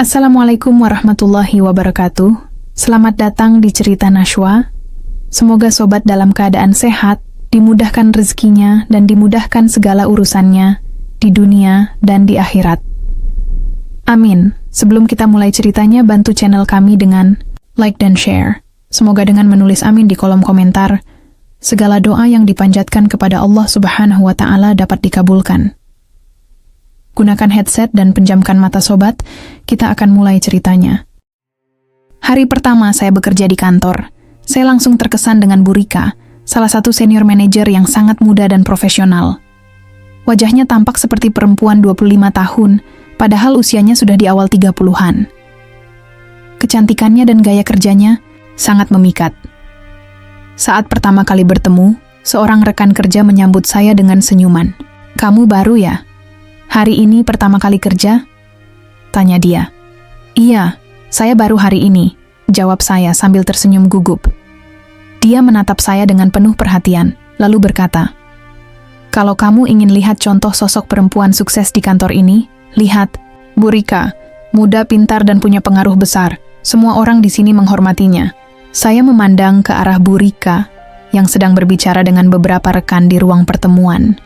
Assalamualaikum warahmatullahi wabarakatuh. Selamat datang di Cerita Nashwa. Semoga sobat dalam keadaan sehat, dimudahkan rezekinya dan dimudahkan segala urusannya di dunia dan di akhirat. Amin. Sebelum kita mulai ceritanya, bantu channel kami dengan like dan share. Semoga dengan menulis amin di kolom komentar, segala doa yang dipanjatkan kepada Allah Subhanahu wa Ta'ala dapat dikabulkan. Gunakan headset dan penjamkan mata sobat, kita akan mulai ceritanya. Hari pertama saya bekerja di kantor, saya langsung terkesan dengan Bu Rika, salah satu senior manajer yang sangat muda dan profesional. Wajahnya tampak seperti perempuan 25 tahun, padahal usianya sudah di awal 30-an. Kecantikannya dan gaya kerjanya sangat memikat. Saat pertama kali bertemu, seorang rekan kerja menyambut saya dengan senyuman. "Kamu baru ya? Hari ini pertama kali kerja?" tanya dia. "Iya, saya baru hari ini," jawab saya sambil tersenyum gugup. Dia menatap saya dengan penuh perhatian, lalu berkata, "Kalau kamu ingin lihat contoh sosok perempuan sukses di kantor ini, lihat, Bu Rika, muda, pintar, dan punya pengaruh besar. Semua orang di sini menghormatinya." Saya memandang ke arah Bu Rika yang sedang berbicara dengan beberapa rekan di ruang pertemuan.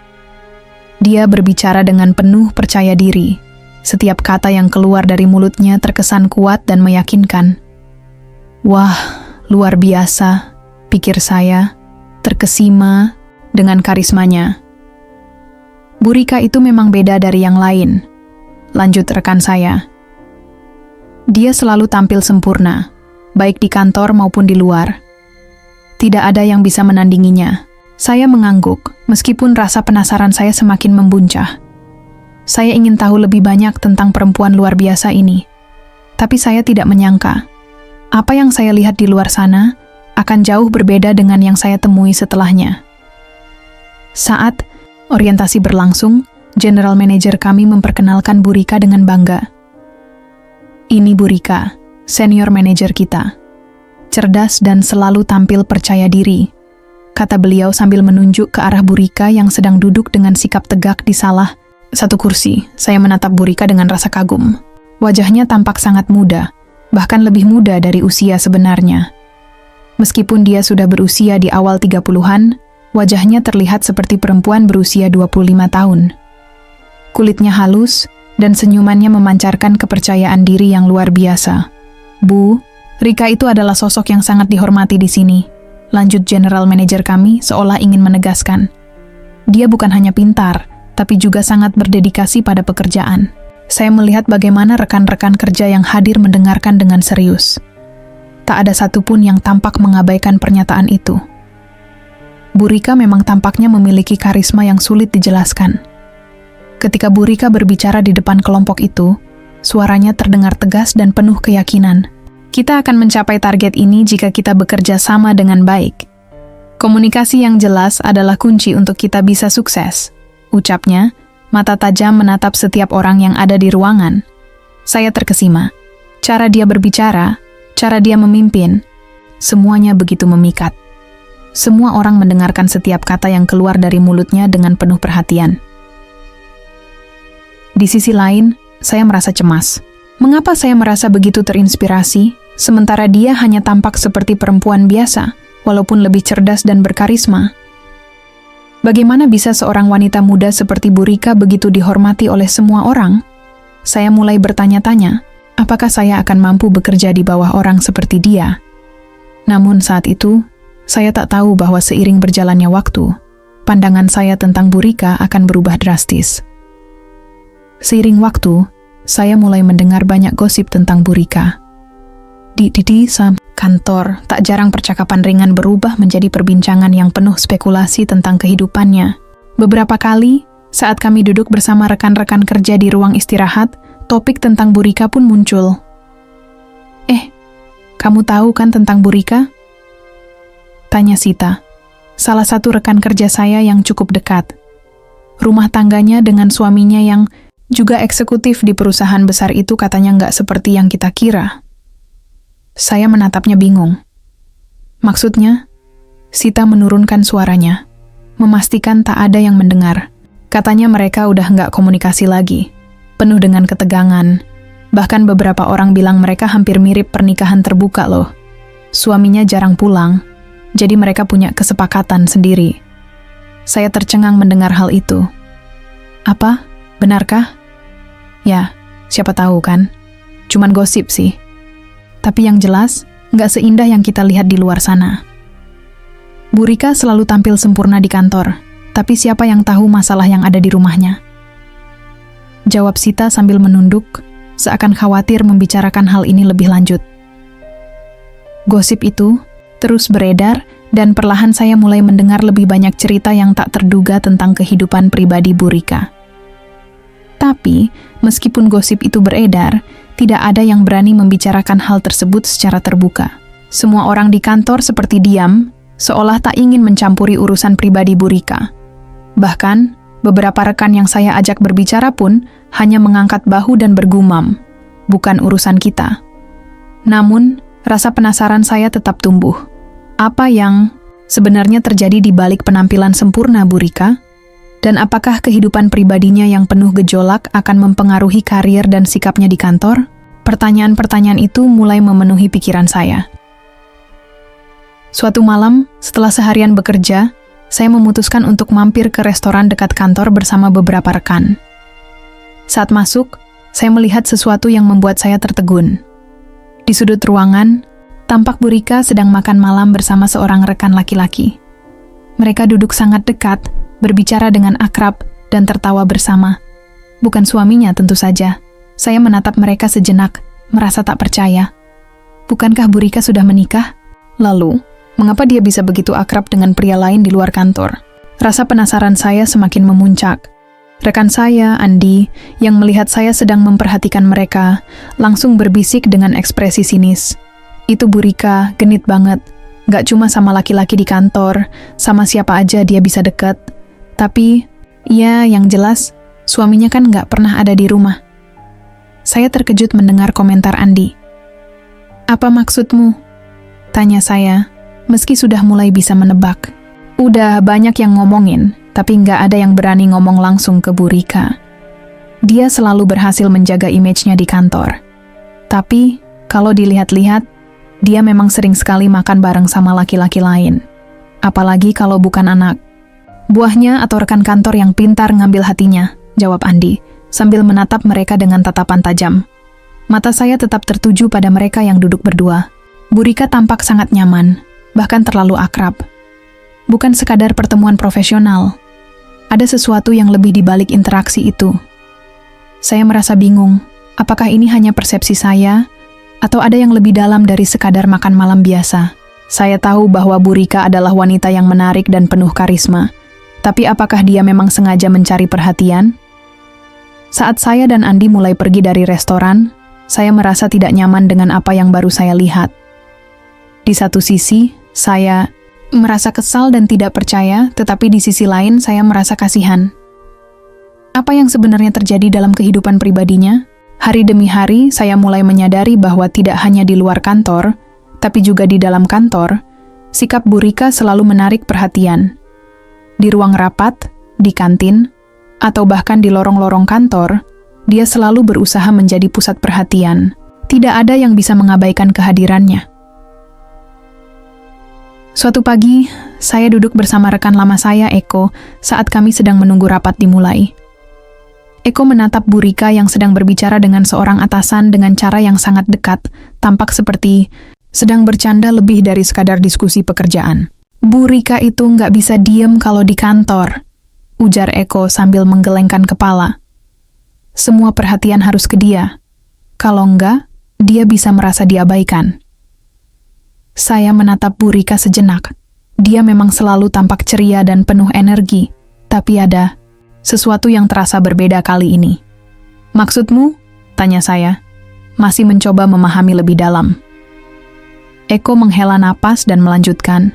Dia berbicara dengan penuh percaya diri. Setiap kata yang keluar dari mulutnya terkesan kuat dan meyakinkan. Wah, luar biasa, pikir saya, terkesima dengan karismanya. Bu Rika itu memang beda dari yang lain, lanjut rekan saya. Dia selalu tampil sempurna, baik di kantor maupun di luar. Tidak ada yang bisa menandinginya. Saya mengangguk, meskipun rasa penasaran saya semakin membuncah. Saya ingin tahu lebih banyak tentang perempuan luar biasa ini. Tapi saya tidak menyangka, apa yang saya lihat di luar sana akan jauh berbeda dengan yang saya temui setelahnya. Saat orientasi berlangsung, General Manager kami memperkenalkan Bu Rika dengan bangga. "Ini Bu Rika, senior manager kita. Cerdas dan selalu tampil percaya diri," kata beliau sambil menunjuk ke arah Bu Rika yang sedang duduk dengan sikap tegak di salah satu kursi. Saya menatap Bu Rika dengan rasa kagum. Wajahnya tampak sangat muda, bahkan lebih muda dari usia sebenarnya. Meskipun dia sudah berusia di awal 30-an, wajahnya terlihat seperti perempuan berusia 25 tahun. Kulitnya halus, dan senyumannya memancarkan kepercayaan diri yang luar biasa. "Bu, Rika itu adalah sosok yang sangat dihormati di sini," lanjut General Manager kami seolah ingin menegaskan. "Dia bukan hanya pintar, tapi juga sangat berdedikasi pada pekerjaan." Saya melihat bagaimana rekan-rekan kerja yang hadir mendengarkan dengan serius. Tak ada satupun yang tampak mengabaikan pernyataan itu. Bu Rika memang tampaknya memiliki karisma yang sulit dijelaskan. Ketika Bu Rika berbicara di depan kelompok itu, suaranya terdengar tegas dan penuh keyakinan. "Kita akan mencapai target ini jika kita bekerja sama dengan baik. Komunikasi yang jelas adalah kunci untuk kita bisa sukses," ucapnya, mata tajam menatap setiap orang yang ada di ruangan. Saya terkesima. Cara dia berbicara, cara dia memimpin, semuanya begitu memikat. Semua orang mendengarkan setiap kata yang keluar dari mulutnya dengan penuh perhatian. Di sisi lain, saya merasa cemas. Mengapa saya merasa begitu terinspirasi, sementara dia hanya tampak seperti perempuan biasa, walaupun lebih cerdas dan berkarisma? Bagaimana bisa seorang wanita muda seperti Bu Rika begitu dihormati oleh semua orang? Saya mulai bertanya-tanya, apakah saya akan mampu bekerja di bawah orang seperti dia? Namun saat itu, saya tak tahu bahwa seiring berjalannya waktu, pandangan saya tentang Bu Rika akan berubah drastis. Seiring waktu, saya mulai mendengar banyak gosip tentang Bu Rika. Di kantor, tak jarang percakapan ringan berubah menjadi perbincangan yang penuh spekulasi tentang kehidupannya. Beberapa kali, saat kami duduk bersama rekan-rekan kerja di ruang istirahat, topik tentang Bu Rika pun muncul. Kamu tahu kan tentang Bu Rika?" tanya Sita, salah satu rekan kerja saya yang cukup dekat. Rumah tangganya dengan suaminya yang juga eksekutif di perusahaan besar itu katanya nggak seperti yang kita kira. Saya menatapnya bingung. "Maksudnya?" Sita menurunkan suaranya, memastikan tak ada yang mendengar. Katanya mereka udah nggak komunikasi lagi, penuh dengan ketegangan. Bahkan beberapa orang bilang mereka hampir mirip pernikahan terbuka loh. Suaminya jarang pulang, jadi mereka punya kesepakatan sendiri. Saya tercengang mendengar hal itu. Apa? Benarkah? Ya, siapa tahu kan? Cuman gosip sih. Tapi yang jelas, nggak seindah yang kita lihat di luar sana. Bu Rika selalu tampil sempurna di kantor, tapi siapa yang tahu masalah yang ada di rumahnya? Jawab Sita sambil menunduk, seakan khawatir membicarakan hal ini lebih lanjut. Gosip itu terus beredar, dan perlahan saya mulai mendengar lebih banyak cerita yang tak terduga tentang kehidupan pribadi Bu Rika. Tapi, meskipun gosip itu beredar, tidak ada yang berani membicarakan hal tersebut secara terbuka. Semua orang di kantor seperti diam, seolah tak ingin mencampuri urusan pribadi Bu Rika. Bahkan, beberapa rekan yang saya ajak berbicara pun hanya mengangkat bahu dan bergumam, bukan urusan kita. Namun, rasa penasaran saya tetap tumbuh. Apa yang sebenarnya terjadi di balik penampilan sempurna Bu Rika? Dan apakah kehidupan pribadinya yang penuh gejolak akan mempengaruhi karir dan sikapnya di kantor? Pertanyaan-pertanyaan itu mulai memenuhi pikiran saya. Suatu malam, setelah seharian bekerja, saya memutuskan untuk mampir ke restoran dekat kantor bersama beberapa rekan. Saat masuk, saya melihat sesuatu yang membuat saya tertegun. Di sudut ruangan, tampak Bu Rika sedang makan malam bersama seorang rekan laki-laki. Mereka duduk sangat dekat, berbicara dengan akrab, dan tertawa bersama. Bukan suaminya tentu saja. Saya menatap mereka sejenak, merasa tak percaya. Bukankah Bu Rika sudah menikah? Lalu, mengapa dia bisa begitu akrab dengan pria lain di luar kantor? Rasa penasaran saya semakin memuncak. Rekan saya, Andi, yang melihat saya sedang memperhatikan mereka, langsung berbisik dengan ekspresi sinis. Itu Bu Rika, genit banget. Gak cuma sama laki-laki di kantor, sama siapa aja dia bisa deket. Tapi, ya yang jelas, suaminya kan gak pernah ada di rumah. Saya terkejut mendengar komentar Andi. Apa maksudmu? Tanya saya, meski sudah mulai bisa menebak. Udah banyak yang ngomongin, tapi nggak ada yang berani ngomong langsung ke Bu Rika. Dia selalu berhasil menjaga image-nya di kantor. Tapi, kalau dilihat-lihat, dia memang sering sekali makan bareng sama laki-laki lain. Apalagi kalau bukan anak buahnya atau rekan kantor yang pintar ngambil hatinya, jawab Andi, sambil menatap mereka dengan tatapan tajam. Mata saya tetap tertuju pada mereka yang duduk berdua. Bu Rika tampak sangat nyaman, bahkan terlalu akrab. Bukan sekadar pertemuan profesional. Ada sesuatu yang lebih di balik interaksi itu. Saya merasa bingung, apakah ini hanya persepsi saya, atau ada yang lebih dalam dari sekadar makan malam biasa. Saya tahu bahwa Bu Rika adalah wanita yang menarik dan penuh karisma, tapi apakah dia memang sengaja mencari perhatian? Saat saya dan Andi mulai pergi dari restoran, saya merasa tidak nyaman dengan apa yang baru saya lihat. Di satu sisi, saya merasa kesal dan tidak percaya, tetapi di sisi lain saya merasa kasihan. Apa yang sebenarnya terjadi dalam kehidupan pribadinya? Hari demi hari, saya mulai menyadari bahwa tidak hanya di luar kantor, tapi juga di dalam kantor, sikap Bu Rika selalu menarik perhatian. Di ruang rapat, di kantin, atau bahkan di lorong-lorong kantor, dia selalu berusaha menjadi pusat perhatian. Tidak ada yang bisa mengabaikan kehadirannya. Suatu pagi, saya duduk bersama rekan lama saya, Eko, saat kami sedang menunggu rapat dimulai. Eko menatap Bu Rika yang sedang berbicara dengan seorang atasan dengan cara yang sangat dekat, tampak seperti sedang bercanda lebih dari sekadar diskusi pekerjaan. Bu Rika itu nggak bisa diem kalau di kantor, ujar Eko sambil menggelengkan kepala. Semua perhatian harus ke dia. Kalau enggak, dia bisa merasa diabaikan. Saya menatap Bu Rika sejenak. Dia memang selalu tampak ceria dan penuh energi, tapi ada sesuatu yang terasa berbeda kali ini. Maksudmu? Tanya saya, masih mencoba memahami lebih dalam. Eko menghela napas dan melanjutkan.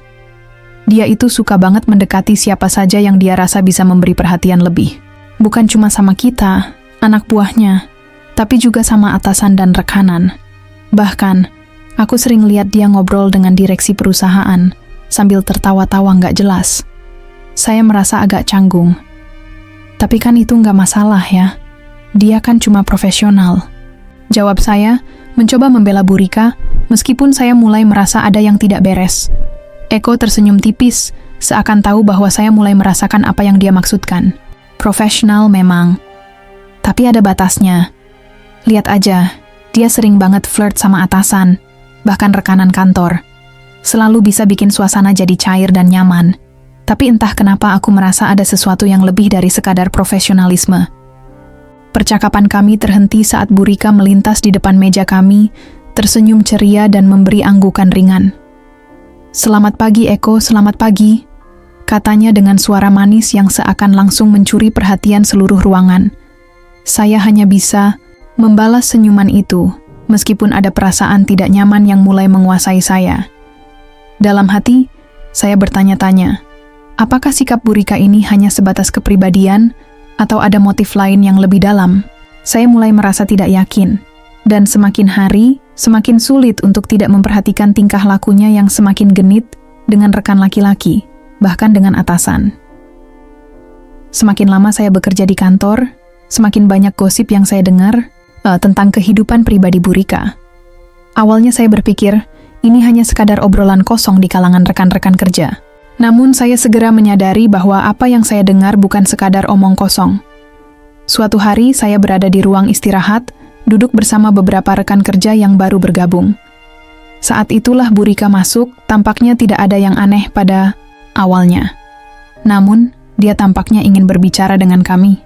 Dia itu suka banget mendekati siapa saja yang dia rasa bisa memberi perhatian lebih. Bukan cuma sama kita, anak buahnya, tapi juga sama atasan dan rekanan. Bahkan, aku sering lihat dia ngobrol dengan direksi perusahaan, sambil tertawa-tawa nggak jelas. Saya merasa agak canggung. Tapi kan itu nggak masalah ya. Dia kan cuma profesional. Jawab saya, mencoba membela Bu Rika, meskipun saya mulai merasa ada yang tidak beres. Eko tersenyum tipis, seakan tahu bahwa saya mulai merasakan apa yang dia maksudkan. Profesional memang, tapi ada batasnya. Lihat aja, dia sering banget flirt sama atasan, bahkan rekanan kantor. Selalu bisa bikin suasana jadi cair dan nyaman. Tapi entah kenapa aku merasa ada sesuatu yang lebih dari sekadar profesionalisme. Percakapan kami terhenti saat Bu Rika melintas di depan meja kami, tersenyum ceria dan memberi anggukan ringan. "Selamat pagi, Eko, selamat pagi," katanya dengan suara manis yang seakan langsung mencuri perhatian seluruh ruangan. Saya hanya bisa membalas senyuman itu, meskipun ada perasaan tidak nyaman yang mulai menguasai saya. Dalam hati, saya bertanya-tanya, apakah sikap Bu Rika ini hanya sebatas kepribadian, atau ada motif lain yang lebih dalam? Saya mulai merasa tidak yakin, dan semakin hari, semakin sulit untuk tidak memperhatikan tingkah lakunya yang semakin genit dengan rekan laki-laki, bahkan dengan atasan. Semakin lama saya bekerja di kantor, semakin banyak gosip yang saya dengar tentang kehidupan pribadi Bu Rika. Awalnya saya berpikir, ini hanya sekadar obrolan kosong di kalangan rekan-rekan kerja. Namun saya segera menyadari bahwa apa yang saya dengar bukan sekadar omong kosong. Suatu hari saya berada di ruang istirahat, duduk bersama beberapa rekan kerja yang baru bergabung. Saat itulah Bu Rika masuk, tampaknya tidak ada yang aneh pada awalnya. Namun, dia tampaknya ingin berbicara dengan kami.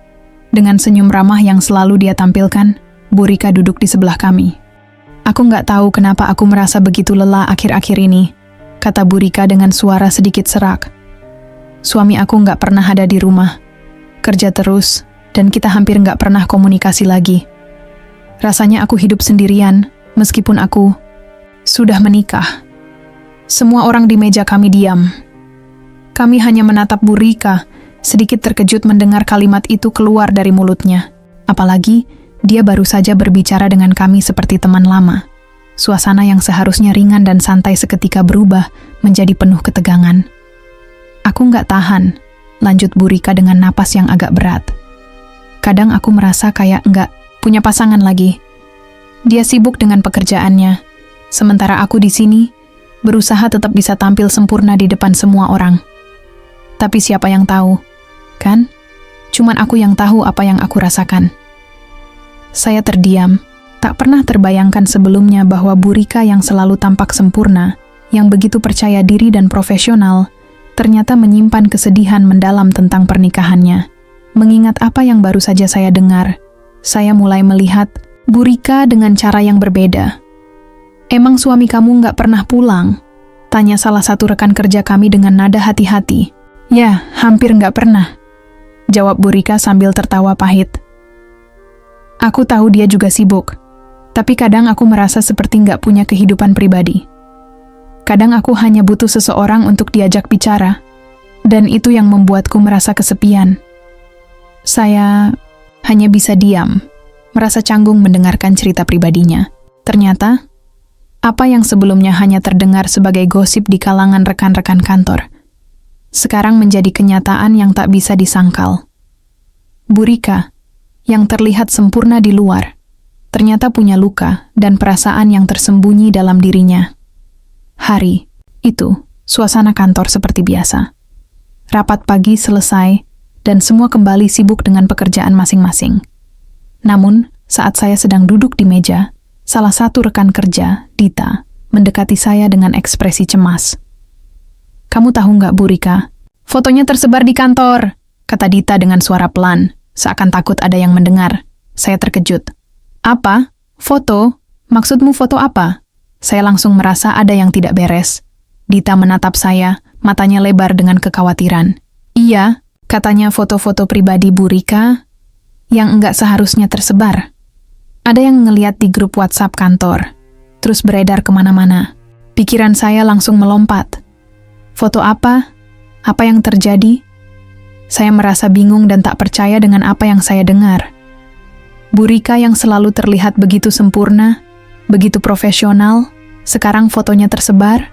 Dengan senyum ramah yang selalu dia tampilkan, Bu Rika duduk di sebelah kami. "Aku nggak tahu kenapa aku merasa begitu lelah akhir-akhir ini," kata Bu Rika dengan suara sedikit serak. "Suami aku nggak pernah ada di rumah. Kerja terus, dan kita hampir nggak pernah komunikasi lagi. Rasanya aku hidup sendirian, meskipun aku sudah menikah." Semua orang di meja kami diam. Kami hanya menatap Bu Rika, sedikit terkejut mendengar kalimat itu keluar dari mulutnya. Apalagi, dia baru saja berbicara dengan kami seperti teman lama. Suasana yang seharusnya ringan dan santai seketika berubah menjadi penuh ketegangan. "Aku nggak tahan," lanjut Bu Rika dengan napas yang agak berat. "Kadang aku merasa kayak nggak punya pasangan lagi. Dia sibuk dengan pekerjaannya, sementara aku di sini berusaha tetap bisa tampil sempurna di depan semua orang. Tapi siapa yang tahu, kan? Cuman aku yang tahu apa yang aku rasakan." Saya terdiam. Tak pernah terbayangkan sebelumnya bahwa Bu Rika yang selalu tampak sempurna, yang begitu percaya diri dan profesional, ternyata menyimpan kesedihan mendalam tentang pernikahannya. Mengingat apa yang baru saja saya dengar, saya mulai melihat Bu Rika dengan cara yang berbeda. "Emang suami kamu nggak pernah pulang?" tanya salah satu rekan kerja kami dengan nada hati-hati. "Ya, hampir nggak pernah," jawab Bu Rika sambil tertawa pahit. "Aku tahu dia juga sibuk. Tapi kadang aku merasa seperti nggak punya kehidupan pribadi. Kadang aku hanya butuh seseorang untuk diajak bicara, dan itu yang membuatku merasa kesepian." Saya hanya bisa diam, merasa canggung mendengarkan cerita pribadinya. Ternyata, apa yang sebelumnya hanya terdengar sebagai gosip di kalangan rekan-rekan kantor, sekarang menjadi kenyataan yang tak bisa disangkal. Bu Rika, yang terlihat sempurna di luar, ternyata punya luka dan perasaan yang tersembunyi dalam dirinya. Hari itu, suasana kantor seperti biasa. Rapat pagi selesai, dan semua kembali sibuk dengan pekerjaan masing-masing. Namun, saat saya sedang duduk di meja, salah satu rekan kerja, Dita, mendekati saya dengan ekspresi cemas. "Kamu tahu nggak, Bu Rika? Fotonya tersebar di kantor," kata Dita dengan suara pelan, seakan takut ada yang mendengar. Saya terkejut. "Apa? Foto? Maksudmu foto apa?" Saya langsung merasa ada yang tidak beres. Dita menatap saya, matanya lebar dengan kekhawatiran. "Iya," katanya, "foto-foto pribadi Bu Rika yang enggak seharusnya tersebar. Ada yang ngeliat di grup WhatsApp kantor, terus beredar kemana-mana." Pikiran saya langsung melompat. Foto apa? Apa yang terjadi? Saya merasa bingung dan tak percaya dengan apa yang saya dengar. Bu Rika yang selalu terlihat begitu sempurna, begitu profesional, sekarang fotonya tersebar?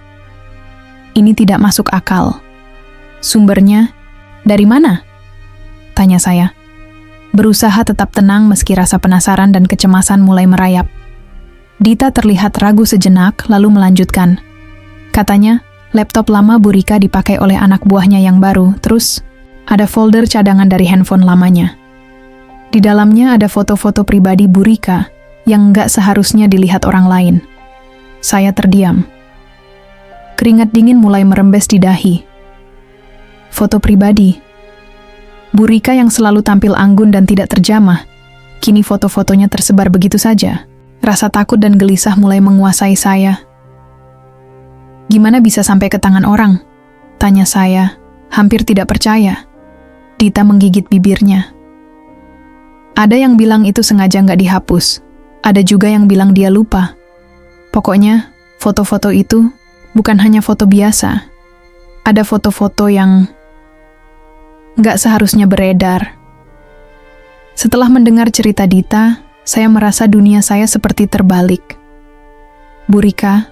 Ini tidak masuk akal. "Sumbernya dari mana?" tanya saya. Berusaha tetap tenang meski rasa penasaran dan kecemasan mulai merayap. Dita terlihat ragu sejenak lalu melanjutkan. Katanya, laptop lama Bu Rika dipakai oleh anak buahnya yang baru, terus ada folder cadangan dari handphone lamanya. Di dalamnya ada foto-foto pribadi Bu Rika yang nggak seharusnya dilihat orang lain. Saya terdiam. Keringat dingin mulai merembes di dahi. Foto pribadi. Bu Rika yang selalu tampil anggun dan tidak terjamah, kini foto-fotonya tersebar begitu saja. Rasa takut dan gelisah mulai menguasai saya. Gimana bisa sampai ke tangan orang? Tanya saya, hampir tidak percaya. Dita menggigit bibirnya. Ada yang bilang itu sengaja nggak dihapus. Ada juga yang bilang dia lupa. Pokoknya, foto-foto itu bukan hanya foto biasa. Ada foto-foto yang nggak seharusnya beredar. Setelah mendengar cerita Dita, saya merasa dunia saya seperti terbalik. Bu Rika,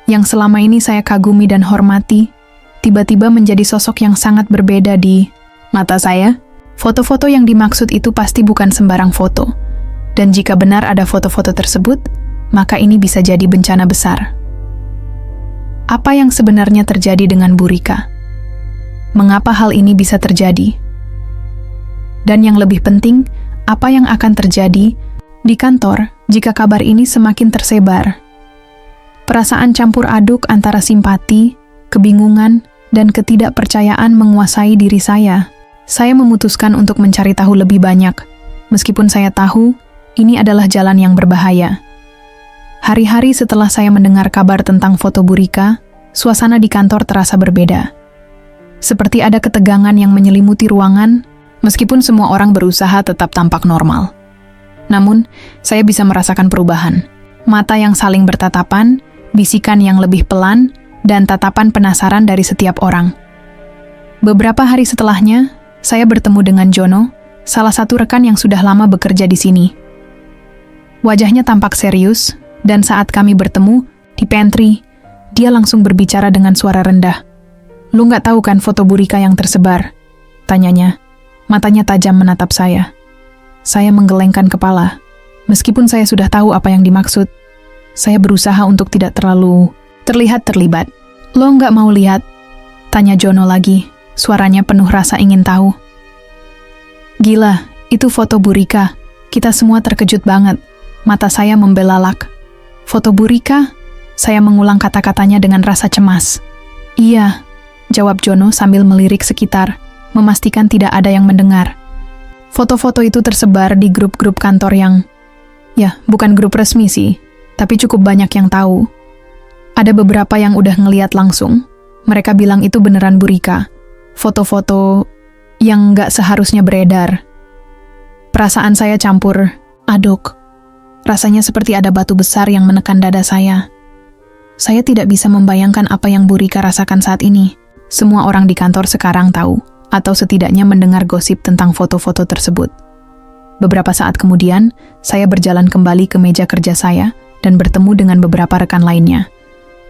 yang selama ini saya kagumi dan hormati, tiba-tiba menjadi sosok yang sangat berbeda di mata saya. Foto-foto yang dimaksud itu pasti bukan sembarang foto. Dan jika benar ada foto-foto tersebut, maka ini bisa jadi bencana besar. Apa yang sebenarnya terjadi dengan Bu Rika? Mengapa hal ini bisa terjadi? Dan yang lebih penting, apa yang akan terjadi di kantor jika kabar ini semakin tersebar? Perasaan campur aduk antara simpati, kebingungan, dan ketidakpercayaan menguasai diri saya. Saya memutuskan untuk mencari tahu lebih banyak, meskipun saya tahu ini adalah jalan yang berbahaya. Hari-hari setelah saya mendengar kabar tentang foto Bu Rika, suasana di kantor terasa berbeda. Seperti ada ketegangan yang menyelimuti ruangan, meskipun semua orang berusaha tetap tampak normal. Namun, saya bisa merasakan perubahan. Mata yang saling bertatapan, bisikan yang lebih pelan, dan tatapan penasaran dari setiap orang. Beberapa hari setelahnya, saya bertemu dengan Jono, salah satu rekan yang sudah lama bekerja di sini. Wajahnya tampak serius, dan saat kami bertemu di pantry, dia langsung berbicara dengan suara rendah. "Lu nggak tahu kan foto Bu Rika yang tersebar?" tanyanya. Matanya tajam menatap saya. Saya menggelengkan kepala. Meskipun saya sudah tahu apa yang dimaksud, saya berusaha untuk tidak terlalu terlihat terlibat. "Lo nggak mau lihat?" tanya Jono lagi. Suaranya penuh rasa ingin tahu. "Gila, itu foto Bu Rika." Kita semua terkejut banget. Mata saya membelalak. "Foto Bu Rika?" Saya mengulang kata-katanya dengan rasa cemas. "Iya," jawab Jono sambil melirik sekitar, memastikan tidak ada yang mendengar. Foto-foto itu tersebar di grup-grup kantor yang, ya, bukan grup resmi sih, tapi cukup banyak yang tahu. Ada beberapa yang udah ngeliat langsung. Mereka bilang itu beneran Bu Rika. Foto-foto yang nggak seharusnya beredar. Perasaan saya campur aduk. Rasanya seperti ada batu besar yang menekan dada saya. Saya tidak bisa membayangkan apa yang Bu Rika rasakan saat ini. Semua orang di kantor sekarang tahu, atau setidaknya mendengar gosip tentang foto-foto tersebut. Beberapa saat kemudian, saya berjalan kembali ke meja kerja saya dan bertemu dengan beberapa rekan lainnya.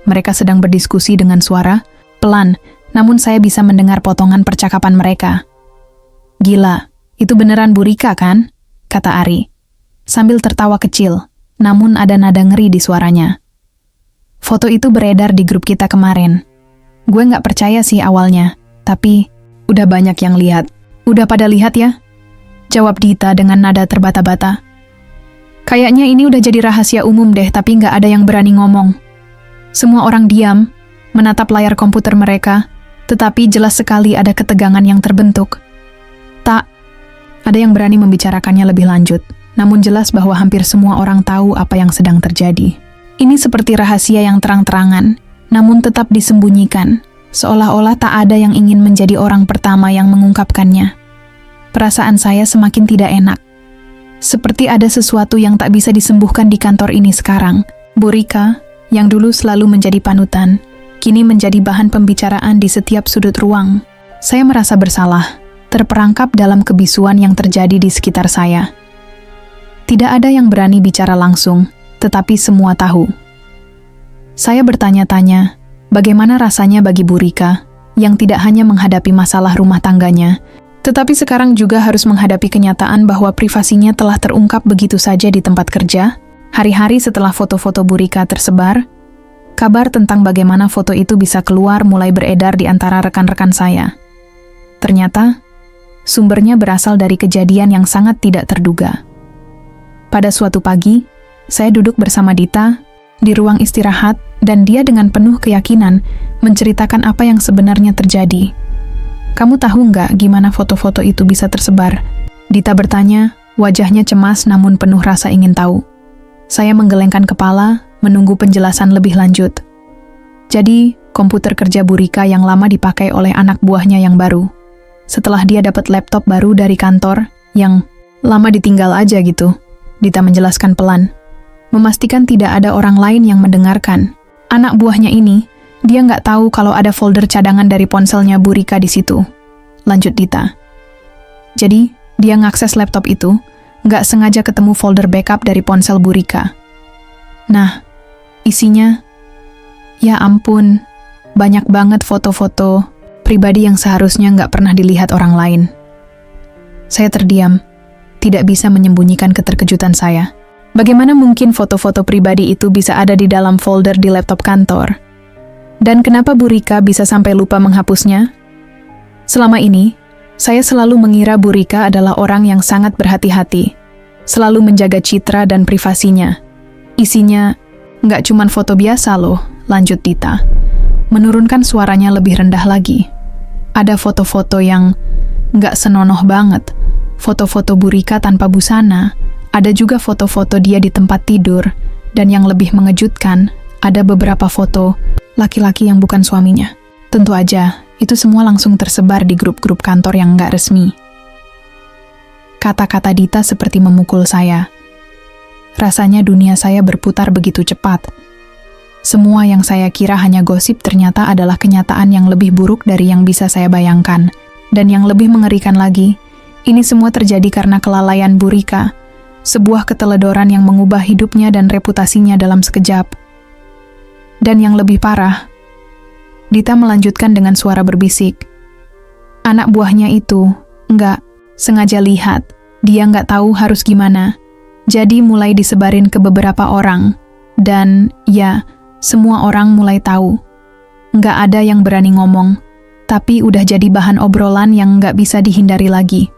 Mereka sedang berdiskusi dengan suara pelan, namun saya bisa mendengar potongan percakapan mereka. "Gila, itu beneran Bu Rika kan?" kata Ari, sambil tertawa kecil, namun ada nada ngeri di suaranya. "Foto itu beredar di grup kita kemarin. Gue nggak percaya sih awalnya, tapi udah banyak yang lihat." "Udah pada lihat ya?" jawab Dita dengan nada terbata-bata. "Kayaknya ini udah jadi rahasia umum deh, tapi nggak ada yang berani ngomong." Semua orang diam, menatap layar komputer mereka, tetapi jelas sekali ada ketegangan yang terbentuk. Tak ada yang berani membicarakannya lebih lanjut, namun jelas bahwa hampir semua orang tahu apa yang sedang terjadi. Ini seperti rahasia yang terang-terangan, namun tetap disembunyikan, seolah-olah tak ada yang ingin menjadi orang pertama yang mengungkapkannya. Perasaan saya semakin tidak enak. Seperti ada sesuatu yang tak bisa disembuhkan di kantor ini sekarang. Bu Rika, yang dulu selalu menjadi panutan, kini menjadi bahan pembicaraan di setiap sudut ruang. Saya merasa bersalah, terperangkap dalam kebisuan yang terjadi di sekitar saya. Tidak ada yang berani bicara langsung, tetapi semua tahu. Saya bertanya-tanya, bagaimana rasanya bagi Bu Rika, yang tidak hanya menghadapi masalah rumah tangganya, tetapi sekarang juga harus menghadapi kenyataan bahwa privasinya telah terungkap begitu saja di tempat kerja. Hari-hari setelah foto-foto Bu Rika tersebar, kabar tentang bagaimana foto itu bisa keluar mulai beredar di antara rekan-rekan saya. Ternyata, sumbernya berasal dari kejadian yang sangat tidak terduga. Pada suatu pagi, saya duduk bersama Dita di ruang istirahat dan dia dengan penuh keyakinan menceritakan apa yang sebenarnya terjadi. "Kamu tahu nggak gimana foto-foto itu bisa tersebar?" Dita bertanya, wajahnya cemas namun penuh rasa ingin tahu. Saya menggelengkan kepala, menunggu penjelasan lebih lanjut. Jadi, komputer kerja Bu Rika yang lama dipakai oleh anak buahnya yang baru. Setelah dia dapat laptop baru dari kantor, yang lama ditinggal aja gitu, Dita menjelaskan pelan. Memastikan tidak ada orang lain yang mendengarkan. Anak buahnya ini, dia nggak tahu kalau ada folder cadangan dari ponselnya Bu Rika di situ. Lanjut Dita. Jadi, dia ngakses laptop itu, nggak sengaja ketemu folder backup dari ponsel Bu Rika. Nah, isinya, ya ampun, banyak banget foto-foto pribadi yang seharusnya nggak pernah dilihat orang lain. Saya terdiam, tidak bisa menyembunyikan keterkejutan saya. Bagaimana mungkin foto-foto pribadi itu bisa ada di dalam folder di laptop kantor? Dan kenapa Bu Rika bisa sampai lupa menghapusnya? Selama ini, saya selalu mengira Bu Rika adalah orang yang sangat berhati-hati, selalu menjaga citra dan privasinya. Isinya, nggak cuman foto biasa loh, lanjut Dita. Menurunkan suaranya lebih rendah lagi. Ada foto-foto yang nggak senonoh banget. Foto-foto Bu Rika tanpa busana. Ada juga foto-foto dia di tempat tidur. Dan yang lebih mengejutkan, ada beberapa foto laki-laki yang bukan suaminya. Tentu aja, itu semua langsung tersebar di grup-grup kantor yang nggak resmi. Kata-kata Dita seperti memukul saya. Rasanya dunia saya berputar begitu cepat. Semua yang saya kira hanya gosip ternyata adalah kenyataan yang lebih buruk dari yang bisa saya bayangkan. Dan yang lebih mengerikan lagi, ini semua terjadi karena kelalaian Bu Rika, sebuah keteledoran yang mengubah hidupnya dan reputasinya dalam sekejap. Dan yang lebih parah, Dita melanjutkan dengan suara berbisik. Anak buahnya itu nggak sengaja lihat, dia nggak tahu harus gimana. Jadi mulai disebarin ke beberapa orang. Dan ya, semua orang mulai tahu. Nggak ada yang berani ngomong, tapi udah jadi bahan obrolan yang nggak bisa dihindari lagi.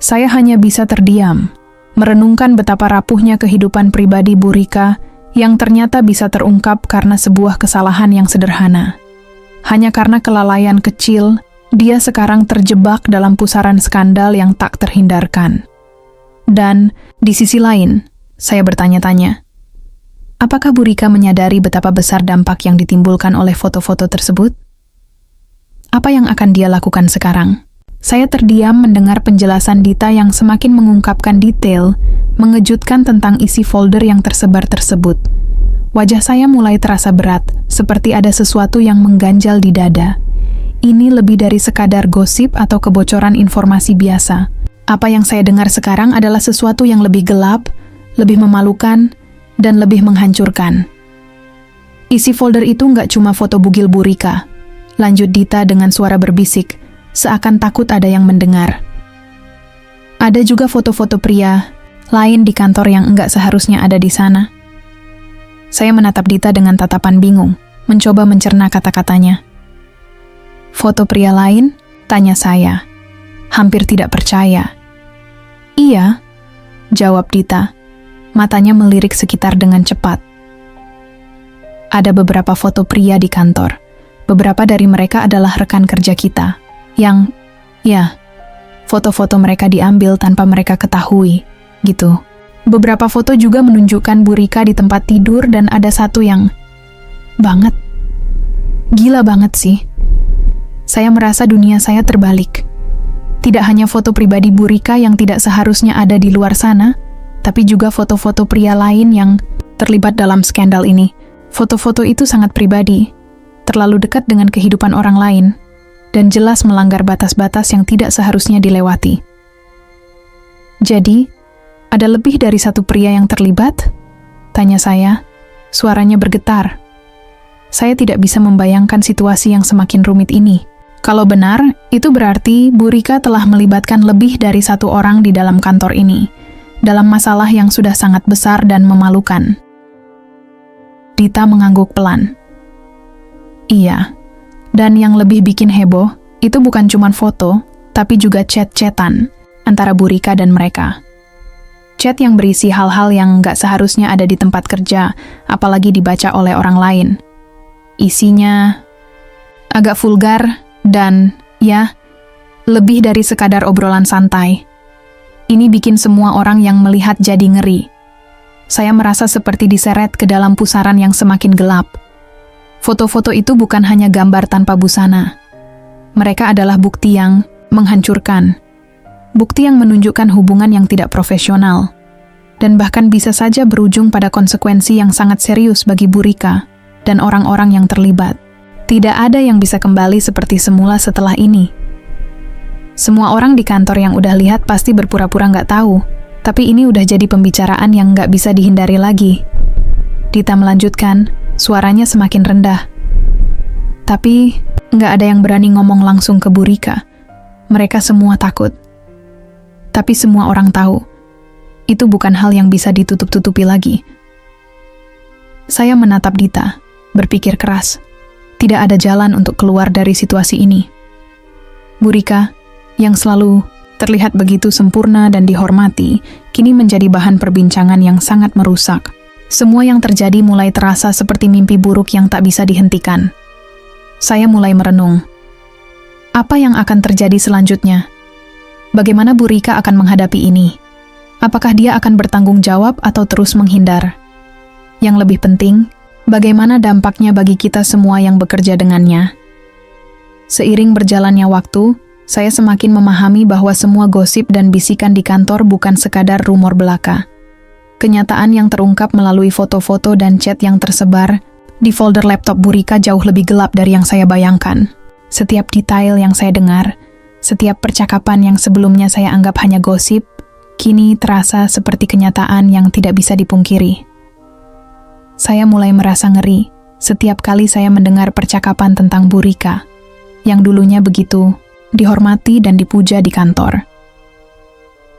Saya hanya bisa terdiam, merenungkan betapa rapuhnya kehidupan pribadi Bu Rika yang ternyata bisa terungkap karena sebuah kesalahan yang sederhana. Hanya karena kelalaian kecil, dia sekarang terjebak dalam pusaran skandal yang tak terhindarkan. Dan di sisi lain, saya bertanya-tanya, apakah Bu Rika menyadari betapa besar dampak yang ditimbulkan oleh foto-foto tersebut? Apa yang akan dia lakukan sekarang? Saya terdiam mendengar penjelasan Dita yang semakin mengungkapkan detail, mengejutkan tentang isi folder yang tersebar tersebut. Wajah saya mulai terasa berat, seperti ada sesuatu yang mengganjal di dada. Ini lebih dari sekadar gosip atau kebocoran informasi biasa. Apa yang saya dengar sekarang adalah sesuatu yang lebih gelap, lebih memalukan, dan lebih menghancurkan. Isi folder itu nggak cuma foto bugil Bu Rika, lanjut Dita dengan suara berbisik, seakan takut ada yang mendengar. Ada juga foto-foto pria lain di kantor yang enggak seharusnya ada di sana. Saya menatap Dita dengan tatapan bingung, mencoba mencerna kata-katanya. Foto pria lain? Tanya saya, hampir tidak percaya. Iya, jawab Dita, matanya melirik sekitar dengan cepat. Ada beberapa foto pria di kantor. Beberapa dari mereka adalah rekan kerja kita. Yang, ya, foto-foto mereka diambil tanpa mereka ketahui, gitu. Beberapa foto juga menunjukkan Bu Rika di tempat tidur dan ada satu yang gila banget sih. Saya merasa dunia saya terbalik. Tidak hanya foto pribadi Bu Rika yang tidak seharusnya ada di luar sana, tapi juga foto-foto pria lain yang terlibat dalam skandal ini. Foto-foto itu sangat pribadi, terlalu dekat dengan kehidupan orang lain, dan jelas melanggar batas-batas yang tidak seharusnya dilewati. Jadi, ada lebih dari satu pria yang terlibat? Tanya saya, suaranya bergetar. Saya tidak bisa membayangkan situasi yang semakin rumit ini. Kalau benar, itu berarti Bu Rika telah melibatkan lebih dari satu orang di dalam kantor ini. dalam masalah yang sudah sangat besar dan memalukan. Dita mengangguk pelan. Iya, dan yang lebih bikin heboh, itu bukan cuma foto, tapi juga chat-chatan antara Bu Rika dan mereka. Chat yang berisi hal-hal yang nggak seharusnya ada di tempat kerja, apalagi dibaca oleh orang lain. Isinya agak vulgar dan, ya, lebih dari sekadar obrolan santai. Ini bikin semua orang yang melihat jadi ngeri. Saya merasa seperti diseret ke dalam pusaran yang semakin gelap. Foto-foto itu bukan hanya gambar tanpa busana. Mereka adalah bukti yang menghancurkan. Bukti yang menunjukkan hubungan yang tidak profesional. Dan bahkan bisa saja berujung pada konsekuensi yang sangat serius bagi Bu Rika dan orang-orang yang terlibat. Tidak ada yang bisa kembali seperti semula setelah ini. Semua orang di kantor yang udah lihat pasti berpura-pura nggak tahu, tapi ini udah jadi pembicaraan yang nggak bisa dihindari lagi. Dita melanjutkan, suaranya semakin rendah. Tapi nggak ada yang berani ngomong langsung ke Bu Rika. Mereka semua takut. Tapi semua orang tahu, itu bukan hal yang bisa ditutup-tutupi lagi. Saya menatap Dita, berpikir keras. Tidak ada jalan untuk keluar dari situasi ini. Bu Rika, yang selalu terlihat begitu sempurna dan dihormati, kini menjadi bahan perbincangan yang sangat merusak. Semua yang terjadi mulai terasa seperti mimpi buruk yang tak bisa dihentikan. Saya mulai merenung. Apa yang akan terjadi selanjutnya? Bagaimana Bu Rika akan menghadapi ini? Apakah dia akan bertanggung jawab atau terus menghindar? Yang lebih penting, bagaimana dampaknya bagi kita semua yang bekerja dengannya? Seiring berjalannya waktu, saya semakin memahami bahwa semua gosip dan bisikan di kantor bukan sekadar rumor belaka. Kenyataan yang terungkap melalui foto-foto dan chat yang tersebar di folder laptop Bu Rika jauh lebih gelap dari yang saya bayangkan. Setiap detail yang saya dengar, setiap percakapan yang sebelumnya saya anggap hanya gosip, kini terasa seperti kenyataan yang tidak bisa dipungkiri. Saya mulai merasa ngeri setiap kali saya mendengar percakapan tentang Bu Rika, yang dulunya begitu dihormati dan dipuja di kantor.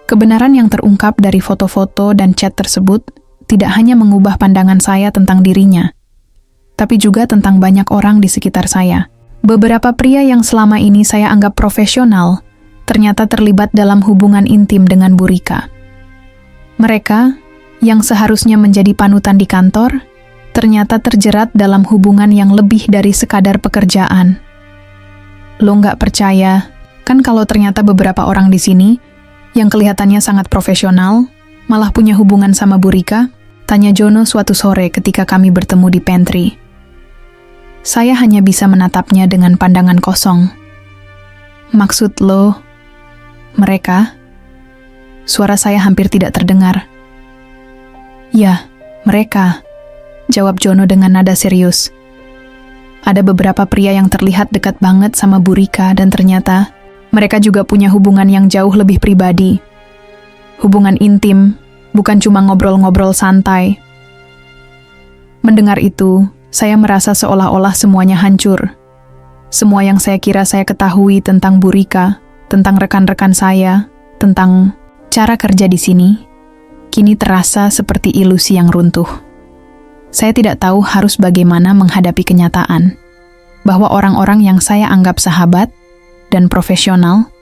Kebenaran yang terungkap dari foto-foto dan chat tersebut tidak hanya mengubah pandangan saya tentang dirinya, tapi juga tentang banyak orang di sekitar saya. Beberapa pria yang selama ini saya anggap profesional ternyata terlibat dalam hubungan intim dengan Bu Rika. Mereka, yang seharusnya menjadi panutan di kantor, ternyata terjerat dalam hubungan yang lebih dari sekadar pekerjaan. Lo nggak percaya, kan kalau ternyata beberapa orang di sini, yang kelihatannya sangat profesional, malah punya hubungan sama Bu Rika? Tanya Jono suatu sore ketika kami bertemu di pantry. Saya hanya bisa menatapnya dengan pandangan kosong. Maksud lo, mereka? Suara saya hampir tidak terdengar. Ya, mereka, jawab Jono dengan nada serius. Ada beberapa pria yang terlihat dekat banget sama Bu Rika dan ternyata mereka juga punya hubungan yang jauh lebih pribadi. Hubungan intim, bukan cuma ngobrol-ngobrol santai. Mendengar itu, saya merasa seolah-olah semuanya hancur. Semua yang saya kira saya ketahui tentang Bu Rika, tentang rekan-rekan saya, tentang cara kerja di sini, kini terasa seperti ilusi yang runtuh. Saya tidak tahu harus bagaimana menghadapi kenyataan bahwa orang-orang yang saya anggap sahabat dan profesional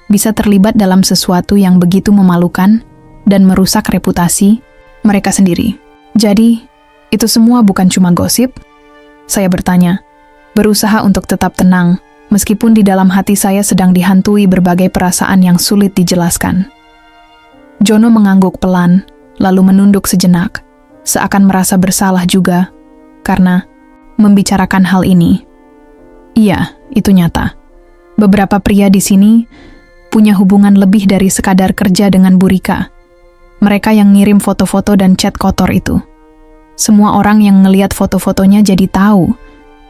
bisa terlibat dalam sesuatu yang begitu memalukan dan merusak reputasi mereka sendiri. Jadi, itu semua bukan cuma gosip? Saya bertanya, berusaha untuk tetap tenang, meskipun di dalam hati saya sedang dihantui berbagai perasaan yang sulit dijelaskan. Jono mengangguk pelan, lalu menunduk sejenak, seakan merasa bersalah juga, karena membicarakan hal ini. Iya, itu nyata. Beberapa pria di sini punya hubungan lebih dari sekadar kerja dengan Bu Rika. Mereka yang ngirim foto-foto dan chat kotor itu. Semua orang yang ngelihat foto-fotonya jadi tahu,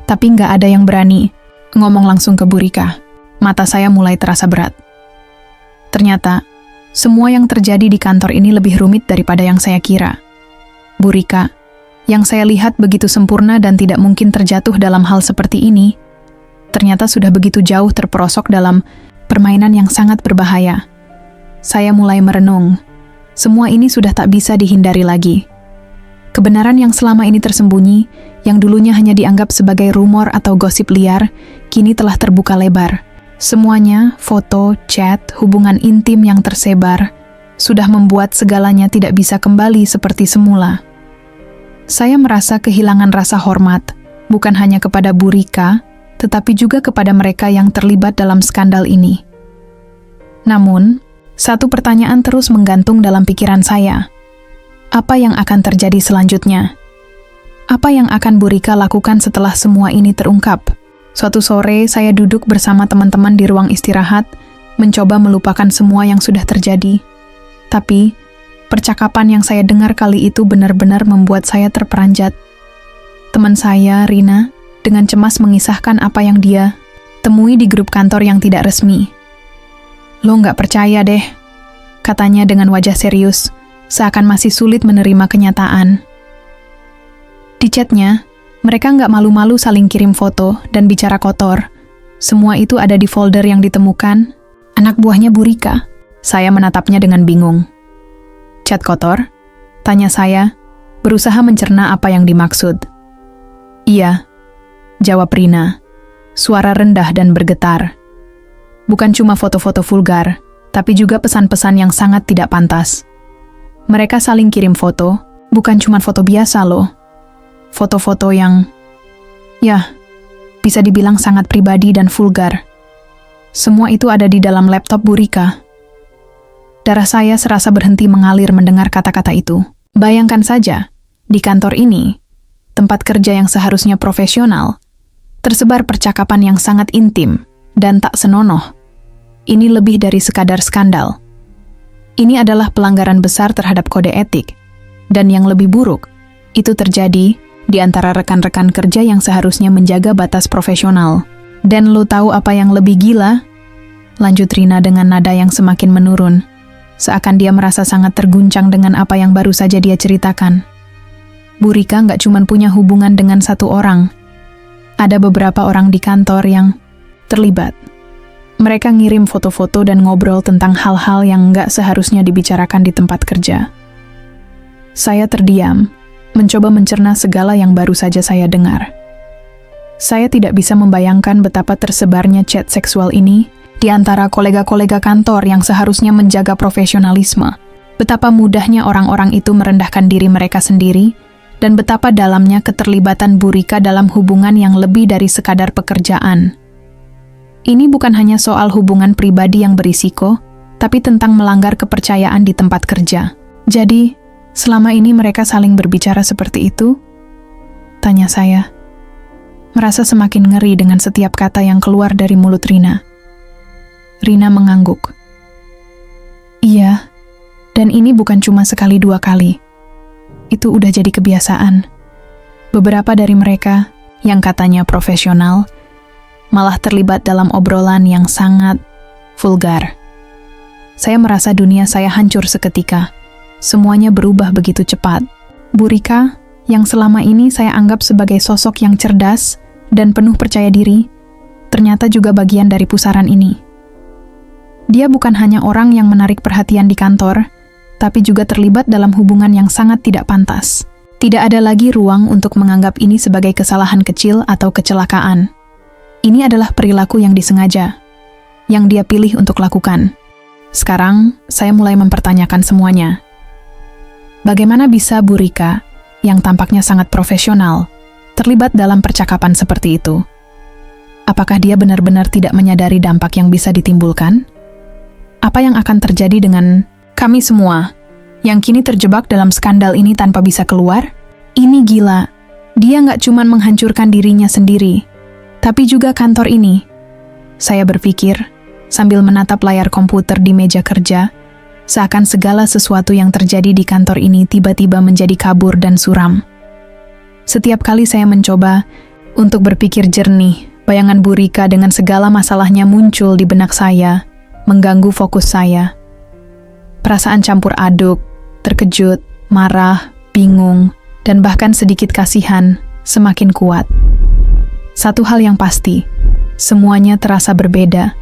tapi nggak ada yang berani ngomong langsung ke Bu Rika. Mata saya mulai terasa berat. Ternyata, semua yang terjadi di kantor ini lebih rumit daripada yang saya kira. Bu Rika, yang saya lihat begitu sempurna dan tidak mungkin terjatuh dalam hal seperti ini, ternyata sudah begitu jauh terperosok dalam permainan yang sangat berbahaya. Saya mulai merenung, Semua ini sudah tak bisa dihindari lagi. Kebenaran yang selama ini tersembunyi, yang dulunya hanya dianggap sebagai rumor atau gosip liar, kini telah terbuka lebar. Semuanya, foto, chat, hubungan intim yang tersebar, sudah membuat segalanya tidak bisa kembali seperti semula. Saya merasa kehilangan rasa hormat, bukan hanya kepada Bu Rika, tetapi juga kepada mereka yang terlibat dalam skandal ini. Namun, satu pertanyaan terus menggantung dalam pikiran saya. Apa yang akan terjadi selanjutnya? Apa yang akan Bu Rika lakukan setelah semua ini terungkap? Suatu sore, saya duduk bersama teman-teman di ruang istirahat, mencoba melupakan semua yang sudah terjadi. Tapi, percakapan yang saya dengar kali itu benar-benar membuat saya terperanjat. Teman saya, Rina, dengan cemas mengisahkan apa yang dia temui di grup kantor yang tidak resmi. "Lo nggak percaya deh," katanya dengan wajah serius, seakan masih sulit menerima kenyataan. Di chatnya, mereka nggak malu-malu saling kirim foto dan bicara kotor. Semua itu ada di folder yang ditemukan anak buahnya Bu Rika. Saya menatapnya dengan bingung. "Chat kotor?" tanya saya, berusaha mencerna apa yang dimaksud. "Iya," jawab Rina, suara rendah dan bergetar. "Bukan cuma foto-foto vulgar, tapi juga pesan-pesan yang sangat tidak pantas. Mereka saling kirim foto, bukan cuma foto biasa loh. Foto-foto yang, ya, bisa dibilang sangat pribadi dan vulgar. Semua itu ada di dalam laptop Bu Rika." Darah saya serasa berhenti mengalir mendengar kata-kata itu. Bayangkan saja, di kantor ini, tempat kerja yang seharusnya profesional, tersebar percakapan yang sangat intim dan tak senonoh. Ini lebih dari sekadar skandal. Ini adalah pelanggaran besar terhadap kode etik. Dan yang lebih buruk, itu terjadi di antara rekan-rekan kerja yang seharusnya menjaga batas profesional. "Dan lo tahu apa yang lebih gila?" lanjut Rina dengan nada yang semakin menurun, seakan dia merasa sangat terguncang dengan apa yang baru saja dia ceritakan. Bu Rika nggak cuma punya hubungan dengan satu orang. Ada beberapa orang di kantor yang terlibat. Mereka ngirim foto-foto dan ngobrol tentang hal-hal yang nggak seharusnya dibicarakan di tempat kerja. Saya terdiam, mencoba mencerna segala yang baru saja saya dengar. Saya tidak bisa membayangkan betapa tersebarnya chat seksual ini di antara kolega-kolega kantor yang seharusnya menjaga profesionalisme. Betapa mudahnya orang-orang itu merendahkan diri mereka sendiri, dan betapa dalamnya keterlibatan Bu Rika dalam hubungan yang lebih dari sekadar pekerjaan. Ini bukan hanya soal hubungan pribadi yang berisiko, tapi tentang melanggar kepercayaan di tempat kerja. "Jadi, selama ini mereka saling berbicara seperti itu?" tanya saya, merasa semakin ngeri dengan setiap kata yang keluar dari mulut Rina. Rina mengangguk. "Iya, dan ini bukan cuma sekali dua kali. Itu udah jadi kebiasaan. Beberapa dari mereka, yang katanya profesional, malah terlibat dalam obrolan yang sangat vulgar. Saya merasa dunia saya hancur seketika. Semuanya berubah begitu cepat. Bu Rika, yang selama ini saya anggap sebagai sosok yang cerdas dan penuh percaya diri, ternyata juga bagian dari pusaran ini. Dia bukan hanya orang yang menarik perhatian di kantor, tapi juga terlibat dalam hubungan yang sangat tidak pantas. Tidak ada lagi ruang untuk menganggap ini sebagai kesalahan kecil atau kecelakaan. Ini adalah perilaku yang disengaja, yang dia pilih untuk lakukan. Sekarang, saya mulai mempertanyakan semuanya. Bagaimana bisa Bu Rika, yang tampaknya sangat profesional, terlibat dalam percakapan seperti itu? Apakah dia benar-benar tidak menyadari dampak yang bisa ditimbulkan? Apa yang akan terjadi dengan kami semua, yang kini terjebak dalam skandal ini tanpa bisa keluar? Ini gila. Dia nggak cuma menghancurkan dirinya sendiri, tapi juga kantor ini. Saya berpikir, sambil menatap layar komputer di meja kerja, seakan segala sesuatu yang terjadi di kantor ini tiba-tiba menjadi kabur dan suram. Setiap kali saya mencoba untuk berpikir jernih, bayangan Bu Rika dengan segala masalahnya muncul di benak saya, mengganggu fokus saya. Perasaan campur aduk, terkejut, marah, bingung, dan bahkan sedikit kasihan semakin kuat. Satu hal yang pasti, semuanya terasa berbeda.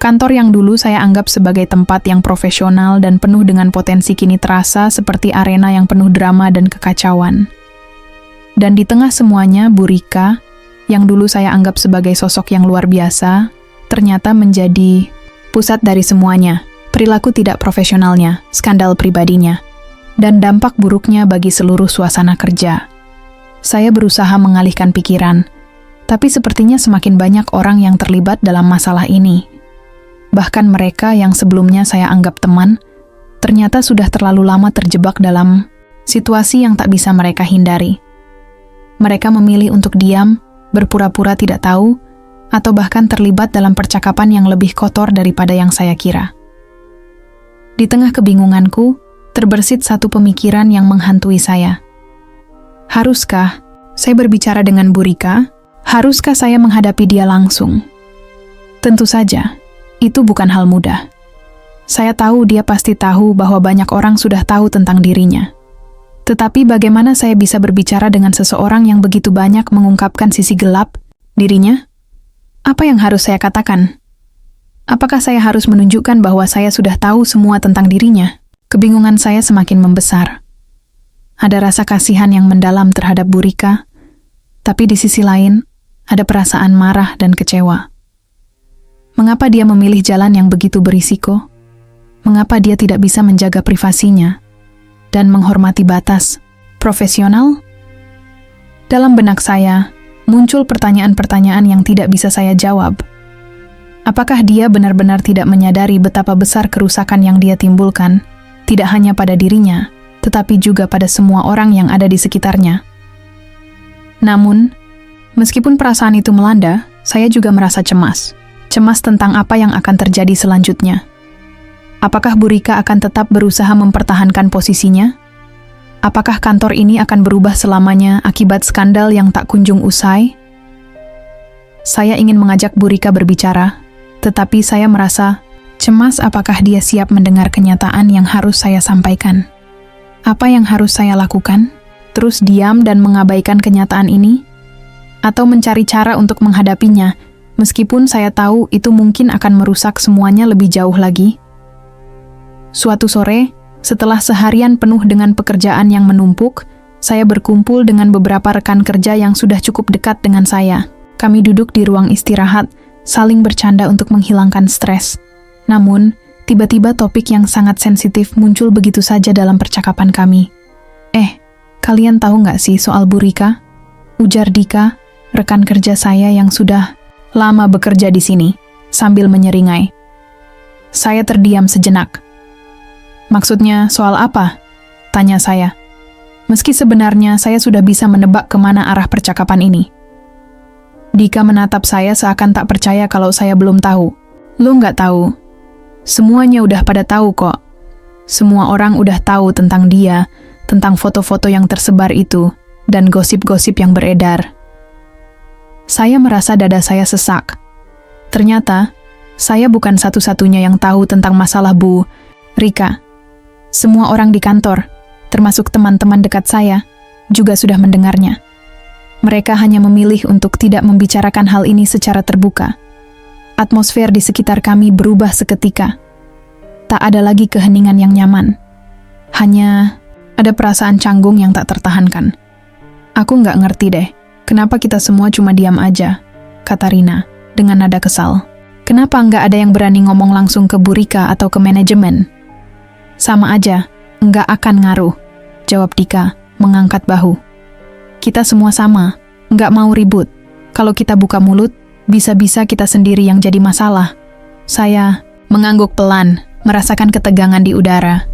Kantor yang dulu saya anggap sebagai tempat yang profesional dan penuh dengan potensi kini terasa seperti arena yang penuh drama dan kekacauan. Dan di tengah semuanya, Bu Rika, yang dulu saya anggap sebagai sosok yang luar biasa, ternyata menjadi pusat dari semuanya. Perilaku tidak profesionalnya, skandal pribadinya, dan dampak buruknya bagi seluruh suasana kerja. Saya berusaha mengalihkan pikiran, tapi sepertinya semakin banyak orang yang terlibat dalam masalah ini. Bahkan mereka yang sebelumnya saya anggap teman, ternyata sudah terlalu lama terjebak dalam situasi yang tak bisa mereka hindari. Mereka memilih untuk diam, berpura-pura tidak tahu, atau bahkan terlibat dalam percakapan yang lebih kotor daripada yang saya kira. Di tengah kebingunganku, terbersit satu pemikiran yang menghantui saya. Haruskah saya berbicara dengan Bu Rika? Haruskah saya menghadapi dia langsung? Tentu saja, itu bukan hal mudah. Saya tahu dia pasti tahu bahwa banyak orang sudah tahu tentang dirinya. Tetapi bagaimana saya bisa berbicara dengan seseorang yang begitu banyak mengungkapkan sisi gelap dirinya? Apa yang harus saya katakan? Apakah saya harus menunjukkan bahwa saya sudah tahu semua tentang dirinya? Kebingungan saya semakin membesar. Ada rasa kasihan yang mendalam terhadap Bu Rika, tapi di sisi lain, ada perasaan marah dan kecewa. Mengapa dia memilih jalan yang begitu berisiko? Mengapa dia tidak bisa menjaga privasinya dan menghormati batas profesional? Dalam benak saya, muncul pertanyaan-pertanyaan yang tidak bisa saya jawab. Apakah dia benar-benar tidak menyadari betapa besar kerusakan yang dia timbulkan, tidak hanya pada dirinya, tetapi juga pada semua orang yang ada di sekitarnya? Namun, meskipun perasaan itu melanda, saya juga merasa cemas. Cemas tentang apa yang akan terjadi selanjutnya. Apakah Bu Rika akan tetap berusaha mempertahankan posisinya? Apakah kantor ini akan berubah selamanya akibat skandal yang tak kunjung usai? Saya ingin mengajak Bu Rika berbicara, tetapi saya merasa cemas apakah dia siap mendengar kenyataan yang harus saya sampaikan. Apa yang harus saya lakukan? Terus diam dan mengabaikan kenyataan ini? Atau mencari cara untuk menghadapinya, meskipun saya tahu itu mungkin akan merusak semuanya lebih jauh lagi? Suatu sore, setelah seharian penuh dengan pekerjaan yang menumpuk, saya berkumpul dengan beberapa rekan kerja yang sudah cukup dekat dengan saya. Kami duduk di ruang istirahat, saling bercanda untuk menghilangkan stres. Namun, tiba-tiba topik yang sangat sensitif muncul begitu saja dalam percakapan kami. Kalian tahu nggak sih soal Bu Rika? Ujar Dika, rekan kerja saya yang sudah lama bekerja di sini, sambil menyeringai. Saya terdiam sejenak. Maksudnya soal apa? Tanya saya. Meski sebenarnya saya sudah bisa menebak kemana arah percakapan ini. Dika menatap saya seakan tak percaya kalau saya belum tahu. Lu nggak tahu? Semuanya udah pada tahu kok. Semua orang udah tahu tentang dia, tentang foto-foto yang tersebar itu, dan gosip-gosip yang beredar. Saya merasa dada saya sesak. Ternyata, saya bukan satu-satunya yang tahu tentang masalah Bu Rika. Semua orang di kantor, termasuk teman-teman dekat saya, juga sudah mendengarnya. Mereka hanya memilih untuk tidak membicarakan hal ini secara terbuka. Atmosfer di sekitar kami berubah seketika. Tak ada lagi keheningan yang nyaman. Hanya ada perasaan canggung yang tak tertahankan. Aku nggak ngerti deh, kenapa kita semua cuma diam aja, kata Rina, dengan nada kesal. Kenapa nggak ada yang berani ngomong langsung ke Bu Rika atau ke manajemen? Sama aja, nggak akan ngaruh, jawab Dika, mengangkat bahu. Kita semua sama, nggak mau ribut. Kalau kita buka mulut, bisa-bisa kita sendiri yang jadi masalah. Saya mengangguk pelan, merasakan ketegangan di udara.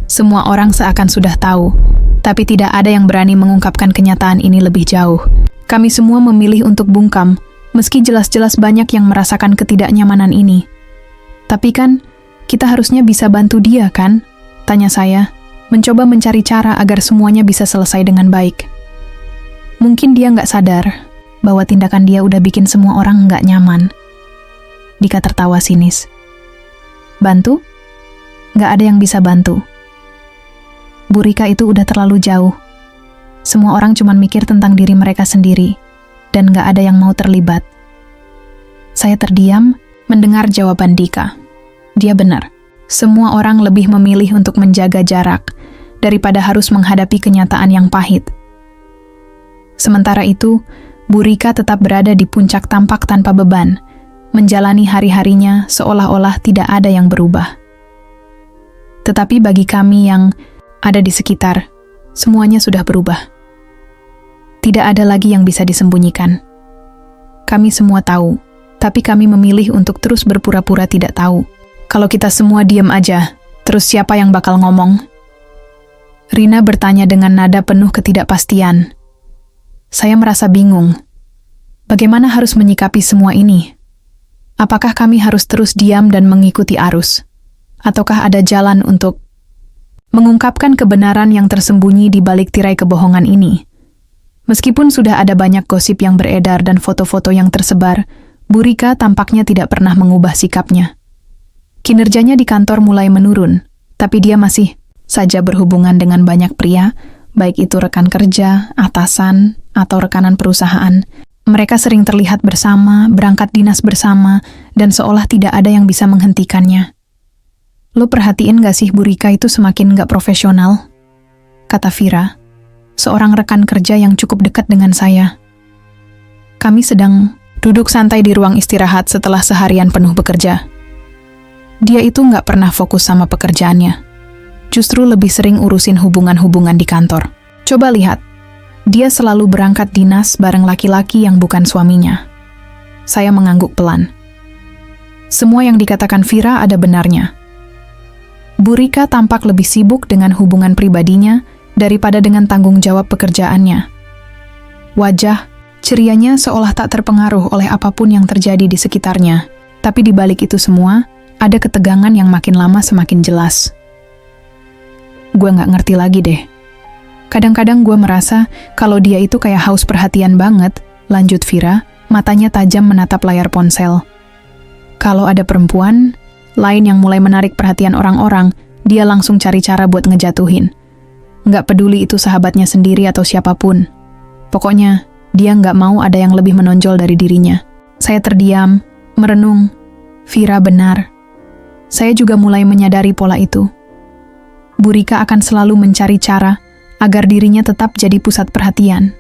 Semua orang seakan sudah tahu, tapi tidak ada yang berani mengungkapkan kenyataan ini lebih jauh. Kami semua memilih untuk bungkam, meski jelas-jelas banyak yang merasakan ketidaknyamanan ini. Tapi kan, kita harusnya bisa bantu dia kan? Tanya saya, mencoba mencari cara agar semuanya bisa selesai dengan baik. Mungkin dia nggak sadar bahwa tindakan dia udah bikin semua orang nggak nyaman. Dika tertawa sinis. Bantu? Nggak ada yang bisa bantu. Bu Rika itu udah terlalu jauh. Semua orang cuma mikir tentang diri mereka sendiri, dan nggak ada yang mau terlibat. Saya terdiam, mendengar jawaban Dika. Dia benar. Semua orang lebih memilih untuk menjaga jarak daripada harus menghadapi kenyataan yang pahit. Sementara itu, Bu Rika tetap berada di puncak tampak tanpa beban, menjalani hari-harinya seolah-olah tidak ada yang berubah. Tetapi bagi kami yang ada di sekitar, semuanya sudah berubah. Tidak ada lagi yang bisa disembunyikan. Kami semua tahu, tapi kami memilih untuk terus berpura-pura tidak tahu. Kalau kita semua diam aja, terus siapa yang bakal ngomong? Rina bertanya dengan nada penuh ketidakpastian. Saya merasa bingung. Bagaimana harus menyikapi semua ini? Apakah kami harus terus diam dan mengikuti arus? Ataukah ada jalan untuk mengungkapkan kebenaran yang tersembunyi di balik tirai kebohongan ini? Meskipun sudah ada banyak gosip yang beredar dan foto-foto yang tersebar, Bu Rika tampaknya tidak pernah mengubah sikapnya. Kinerjanya di kantor mulai menurun, tapi dia masih saja berhubungan dengan banyak pria, baik itu rekan kerja, atasan, atau rekanan perusahaan. Mereka sering terlihat bersama, berangkat dinas bersama, dan seolah tidak ada yang bisa menghentikannya. Lo perhatiin gak sih Bu Rika itu semakin gak profesional? Kata Vira, seorang rekan kerja yang cukup dekat dengan saya. Kami sedang duduk santai di ruang istirahat setelah seharian penuh bekerja. Dia itu gak pernah fokus sama pekerjaannya. Justru lebih sering urusin hubungan-hubungan di kantor. Coba lihat, dia selalu berangkat dinas bareng laki-laki yang bukan suaminya. Saya mengangguk pelan. Semua yang dikatakan Vira ada benarnya. Bu Rika tampak lebih sibuk dengan hubungan pribadinya daripada dengan tanggung jawab pekerjaannya. Wajah, cerianya seolah tak terpengaruh oleh apapun yang terjadi di sekitarnya. Tapi di balik itu semua, ada ketegangan yang makin lama semakin jelas. Gue gak ngerti lagi deh. Kadang-kadang gue merasa kalau dia itu kayak haus perhatian banget, lanjut Vira, matanya tajam menatap layar ponsel. Kalau ada perempuan lain yang mulai menarik perhatian orang-orang, dia langsung cari cara buat ngejatuhin. Gak peduli itu sahabatnya sendiri atau siapapun. Pokoknya, dia gak mau ada yang lebih menonjol dari dirinya. Saya terdiam, merenung. Vira benar. Saya juga mulai menyadari pola itu. Bu Rika akan selalu mencari cara agar dirinya tetap jadi pusat perhatian.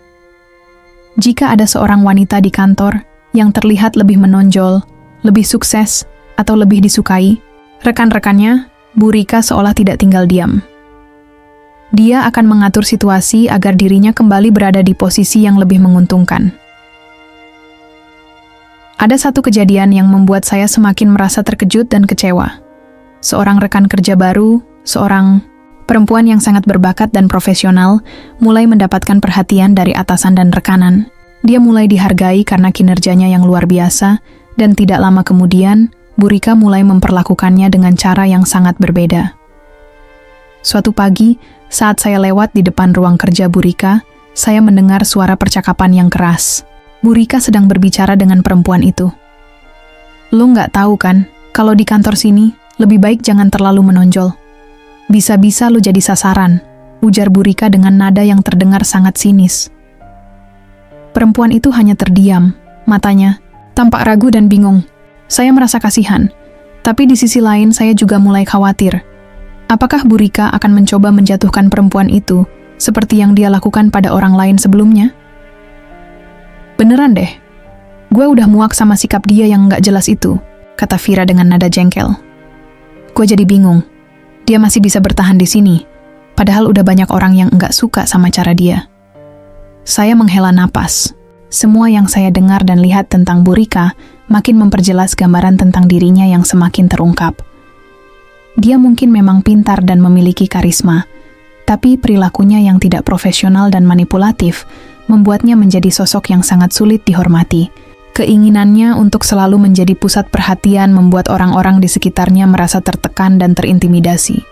Jika ada seorang wanita di kantor yang terlihat lebih menonjol, lebih sukses, atau lebih disukai, rekan-rekannya, Bu Rika seolah tidak tinggal diam. Dia akan mengatur situasi agar dirinya kembali berada di posisi yang lebih menguntungkan. Ada satu kejadian yang membuat saya semakin merasa terkejut dan kecewa. Seorang rekan kerja baru, seorang perempuan yang sangat berbakat dan profesional, mulai mendapatkan perhatian dari atasan dan rekanan. Dia mulai dihargai karena kinerjanya yang luar biasa, dan tidak lama kemudian, Bu Rika mulai memperlakukannya dengan cara yang sangat berbeda. Suatu pagi, saat saya lewat di depan ruang kerja Bu Rika, saya mendengar suara percakapan yang keras. Bu Rika sedang berbicara dengan perempuan itu. Lo nggak tahu kan, kalau di kantor sini, lebih baik jangan terlalu menonjol. Bisa-bisa lo jadi sasaran, ujar Bu Rika dengan nada yang terdengar sangat sinis. Perempuan itu hanya terdiam, matanya tampak ragu dan bingung. Saya merasa kasihan, tapi di sisi lain saya juga mulai khawatir. Apakah Bu Rika akan mencoba menjatuhkan perempuan itu, seperti yang dia lakukan pada orang lain sebelumnya? Beneran deh, gue udah muak sama sikap dia yang nggak jelas itu, kata Vira dengan nada jengkel. Gue jadi bingung, dia masih bisa bertahan di sini, padahal udah banyak orang yang nggak suka sama cara dia. Saya menghela napas. Semua yang saya dengar dan lihat tentang Bu Rika makin memperjelas gambaran tentang dirinya yang semakin terungkap. Dia mungkin memang pintar dan memiliki karisma, tapi perilakunya yang tidak profesional dan manipulatif membuatnya menjadi sosok yang sangat sulit dihormati. Keinginannya untuk selalu menjadi pusat perhatian membuat orang-orang di sekitarnya merasa tertekan dan terintimidasi.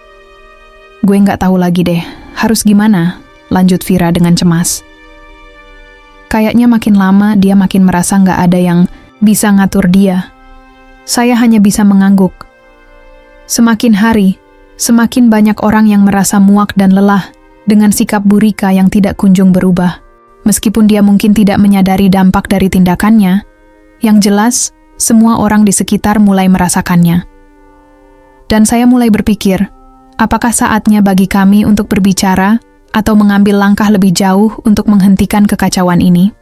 Gue nggak tahu lagi deh, harus gimana? Lanjut Vira dengan cemas. Kayaknya makin lama dia makin merasa nggak ada yang bisa ngatur dia. Saya hanya bisa mengangguk. Semakin hari, semakin banyak orang yang merasa muak dan lelah dengan sikap Bu Rika yang tidak kunjung berubah. Meskipun dia mungkin tidak menyadari dampak dari tindakannya, yang jelas, Semua orang di sekitar mulai merasakannya. Dan saya mulai berpikir, apakah saatnya bagi kami untuk berbicara atau mengambil langkah lebih jauh untuk menghentikan kekacauan ini?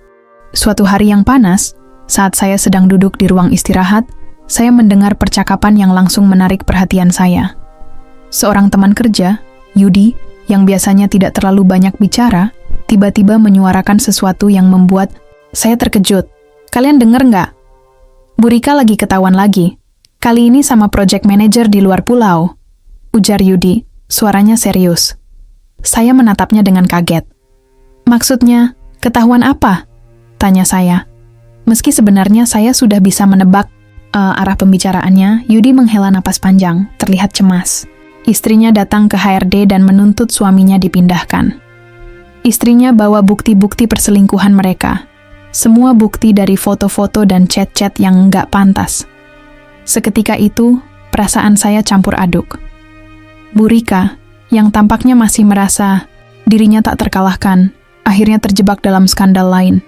Suatu hari yang panas, saat saya sedang duduk di ruang istirahat, saya mendengar percakapan yang langsung menarik perhatian saya. Seorang teman kerja, Yudi, yang biasanya tidak terlalu banyak bicara, tiba-tiba menyuarakan sesuatu yang membuat saya terkejut. Kalian dengar nggak? Bu Rika lagi ketahuan lagi. Kali ini sama project manager di luar pulau. Ujar Yudi, suaranya serius. Saya menatapnya dengan kaget. Maksudnya, ketahuan apa? Tanya saya. Meski sebenarnya saya sudah bisa menebak arah pembicaraannya, Yudi menghela napas panjang, terlihat cemas. Istrinya datang ke HRD dan menuntut suaminya dipindahkan. Istrinya bawa bukti-bukti perselingkuhan mereka. Semua bukti dari foto-foto dan chat-chat yang nggak pantas. Seketika itu, perasaan saya campur aduk. Bu Rika, yang tampaknya masih merasa dirinya tak terkalahkan, akhirnya terjebak dalam skandal lain.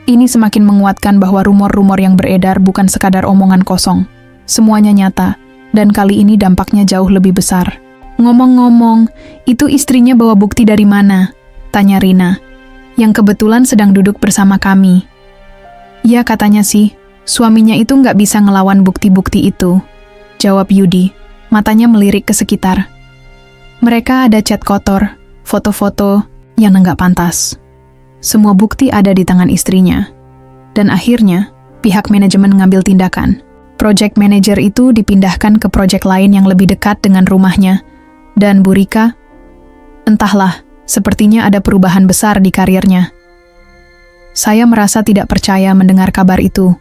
Ini semakin menguatkan bahwa rumor-rumor yang beredar bukan sekadar omongan kosong. Semuanya nyata, dan kali ini dampaknya jauh lebih besar. Ngomong-ngomong, itu istrinya bawa bukti dari mana? Tanya Rina, yang kebetulan sedang duduk bersama kami. Ya, katanya sih, suaminya itu nggak bisa ngelawan bukti-bukti itu. Jawab Yudi, matanya melirik ke sekitar. Mereka ada chat kotor, foto-foto yang nggak pantas. Semua bukti ada di tangan istrinya. Dan akhirnya, pihak manajemen mengambil tindakan. Project manager itu dipindahkan ke project lain yang lebih dekat dengan rumahnya. Dan Bu Rika, entahlah, sepertinya ada perubahan besar di karirnya. Saya merasa tidak percaya mendengar kabar itu.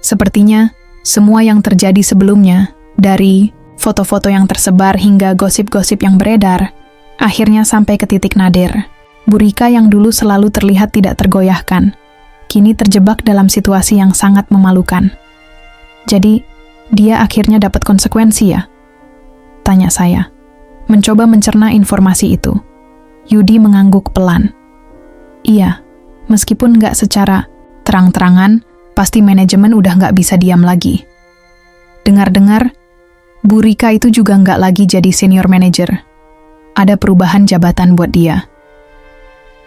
Sepertinya, semua yang terjadi sebelumnya, dari foto-foto yang tersebar hingga gosip-gosip yang beredar, akhirnya sampai ke titik nadir. Bu Rika yang dulu selalu terlihat tidak tergoyahkan, kini terjebak dalam situasi yang sangat memalukan. Jadi, dia akhirnya dapat konsekuensi ya? Tanya saya, mencoba mencerna informasi itu. Yudi mengangguk pelan. Iya, meskipun nggak secara terang-terangan, pasti manajemen udah nggak bisa diam lagi. Dengar-dengar, Bu Rika itu juga nggak lagi jadi senior manager. Ada perubahan jabatan buat dia.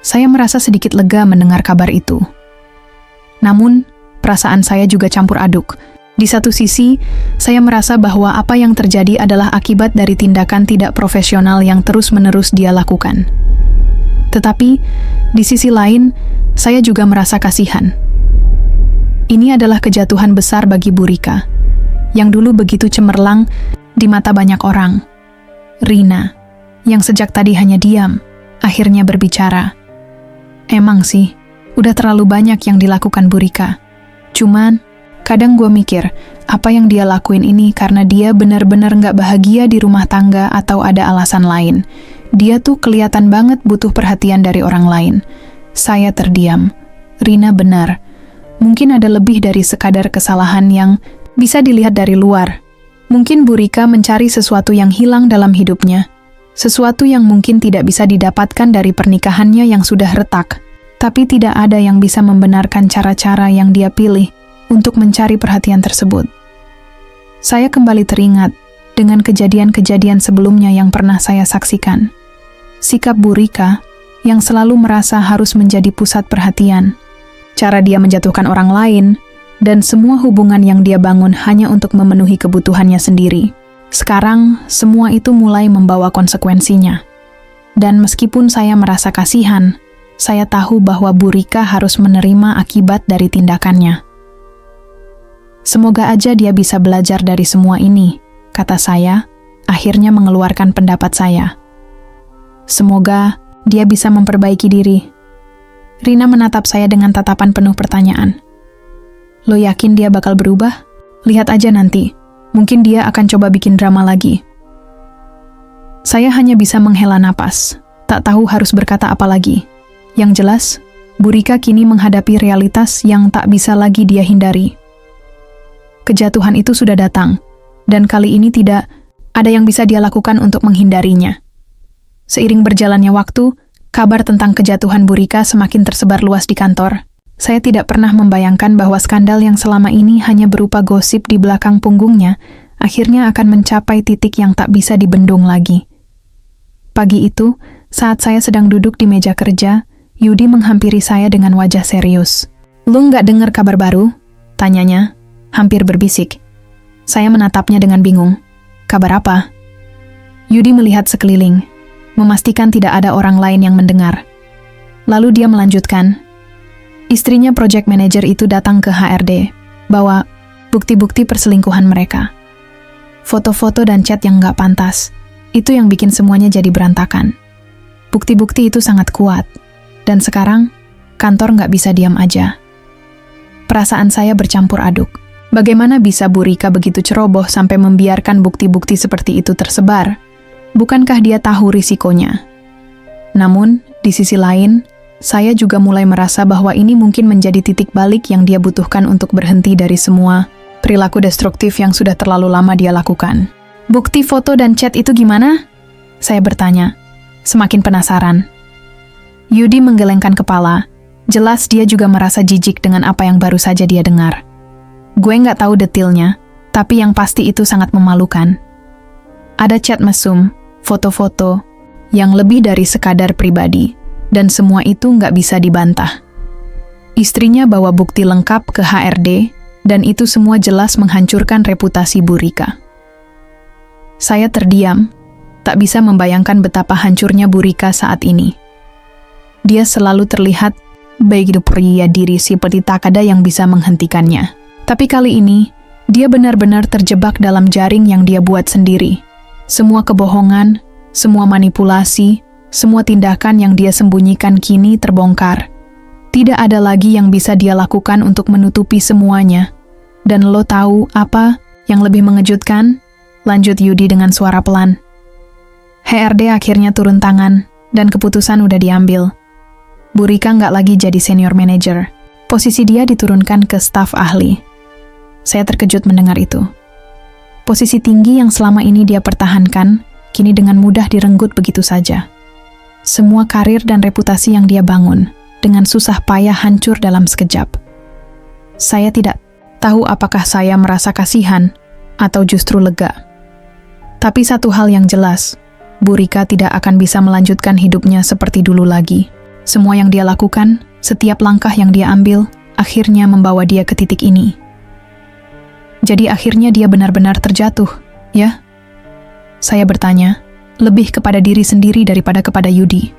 Saya merasa sedikit lega mendengar kabar itu. Namun, perasaan saya juga campur aduk. Di satu sisi, saya merasa bahwa apa yang terjadi adalah akibat dari tindakan tidak profesional yang terus-menerus dia lakukan. Tetapi, di sisi lain, saya juga merasa kasihan. Ini adalah kejatuhan besar bagi Bu Rika, yang dulu begitu cemerlang di mata banyak orang. Rina, yang sejak tadi hanya diam, akhirnya berbicara. Emang sih, udah terlalu banyak yang dilakukan Bu Rika. Cuman, kadang gue mikir, apa yang dia lakuin ini karena dia benar-benar nggak bahagia di rumah tangga atau ada alasan lain. Dia tuh kelihatan banget butuh perhatian dari orang lain. Saya terdiam. Rina benar. Mungkin ada lebih dari sekadar kesalahan yang bisa dilihat dari luar. Mungkin Bu Rika mencari sesuatu yang hilang dalam hidupnya. Sesuatu yang mungkin tidak bisa didapatkan dari pernikahannya yang sudah retak. Tapi tidak ada yang bisa membenarkan cara-cara yang dia pilih untuk mencari perhatian tersebut. Saya kembali teringat dengan kejadian-kejadian sebelumnya yang pernah saya saksikan. Sikap Bu Rika yang selalu merasa harus menjadi pusat perhatian. Cara dia menjatuhkan orang lain, dan semua hubungan yang dia bangun hanya untuk memenuhi kebutuhannya sendiri. Sekarang, semua itu mulai membawa konsekuensinya. Dan meskipun saya merasa kasihan, saya tahu bahwa Bu Rika harus menerima akibat dari tindakannya. Semoga aja dia bisa belajar dari semua ini, kata saya, akhirnya mengeluarkan pendapat saya. Semoga dia bisa memperbaiki diri. Rina menatap saya dengan tatapan penuh pertanyaan. Lo yakin dia bakal berubah? Lihat aja nanti. Mungkin dia akan coba bikin drama lagi. Saya hanya bisa menghela napas. Tak tahu harus berkata apa lagi. Yang jelas, Bu Rika kini menghadapi realitas yang tak bisa lagi dia hindari. Kejatuhan itu sudah datang, dan kali ini tidak ada yang bisa dia lakukan untuk menghindarinya. Seiring berjalannya waktu, kabar tentang kejatuhan Bu Rika semakin tersebar luas di kantor. Saya tidak pernah membayangkan bahwa skandal yang selama ini hanya berupa gosip di belakang punggungnya, akhirnya akan mencapai titik yang tak bisa dibendung lagi. Pagi itu, saat saya sedang duduk di meja kerja, Yudi menghampiri saya dengan wajah serius. "Lu nggak dengar kabar baru?" tanyanya, hampir berbisik. Saya menatapnya dengan bingung. "Kabar apa?" Yudi melihat sekeliling, memastikan tidak ada orang lain yang mendengar. Lalu dia melanjutkan, istrinya project manager itu datang ke HRD, bawa bukti-bukti perselingkuhan mereka. Foto-foto dan chat yang nggak pantas, itu yang bikin semuanya jadi berantakan. Bukti-bukti itu sangat kuat, dan sekarang kantor nggak bisa diam aja. Perasaan saya bercampur aduk. Bagaimana bisa Bu Rika begitu ceroboh sampai membiarkan bukti-bukti seperti itu tersebar? Bukankah dia tahu risikonya? Namun, di sisi lain, saya juga mulai merasa bahwa ini mungkin menjadi titik balik yang dia butuhkan untuk berhenti dari semua perilaku destruktif yang sudah terlalu lama dia lakukan. "Bukti foto dan chat itu gimana?" saya bertanya, semakin penasaran. Yudi menggelengkan kepala. Jelas dia juga merasa jijik dengan apa yang baru saja dia dengar. Gue nggak tahu detailnya, tapi yang pasti itu sangat memalukan. Ada chat mesum, foto-foto, yang lebih dari sekadar pribadi, dan semua itu nggak bisa dibantah. Istrinya bawa bukti lengkap ke HRD, dan itu semua jelas menghancurkan reputasi Bu Rika. Saya terdiam, tak bisa membayangkan betapa hancurnya Bu Rika saat ini. Dia selalu terlihat baik pria diri seperti tak ada yang bisa menghentikannya. Tapi kali ini, dia benar-benar terjebak dalam jaring yang dia buat sendiri. Semua kebohongan, semua manipulasi, semua tindakan yang dia sembunyikan kini terbongkar. Tidak ada lagi yang bisa dia lakukan untuk menutupi semuanya. Dan lo tahu apa yang lebih mengejutkan? Lanjut Yudi dengan suara pelan. HRD akhirnya turun tangan, dan keputusan udah diambil. Bu Rika nggak lagi jadi senior manager. Posisi dia diturunkan ke staf ahli. Saya terkejut mendengar itu. Posisi tinggi yang selama ini dia pertahankan, kini dengan mudah direnggut begitu saja. Semua karir dan reputasi yang dia bangun, dengan susah payah hancur dalam sekejap. Saya tidak tahu apakah saya merasa kasihan, atau justru lega. Tapi satu hal yang jelas, Bu Rika tidak akan bisa melanjutkan hidupnya seperti dulu lagi. Semua yang dia lakukan, setiap langkah yang dia ambil, akhirnya membawa dia ke titik ini. Jadi akhirnya dia benar-benar terjatuh, ya? Saya bertanya, lebih kepada diri sendiri daripada kepada Yudi.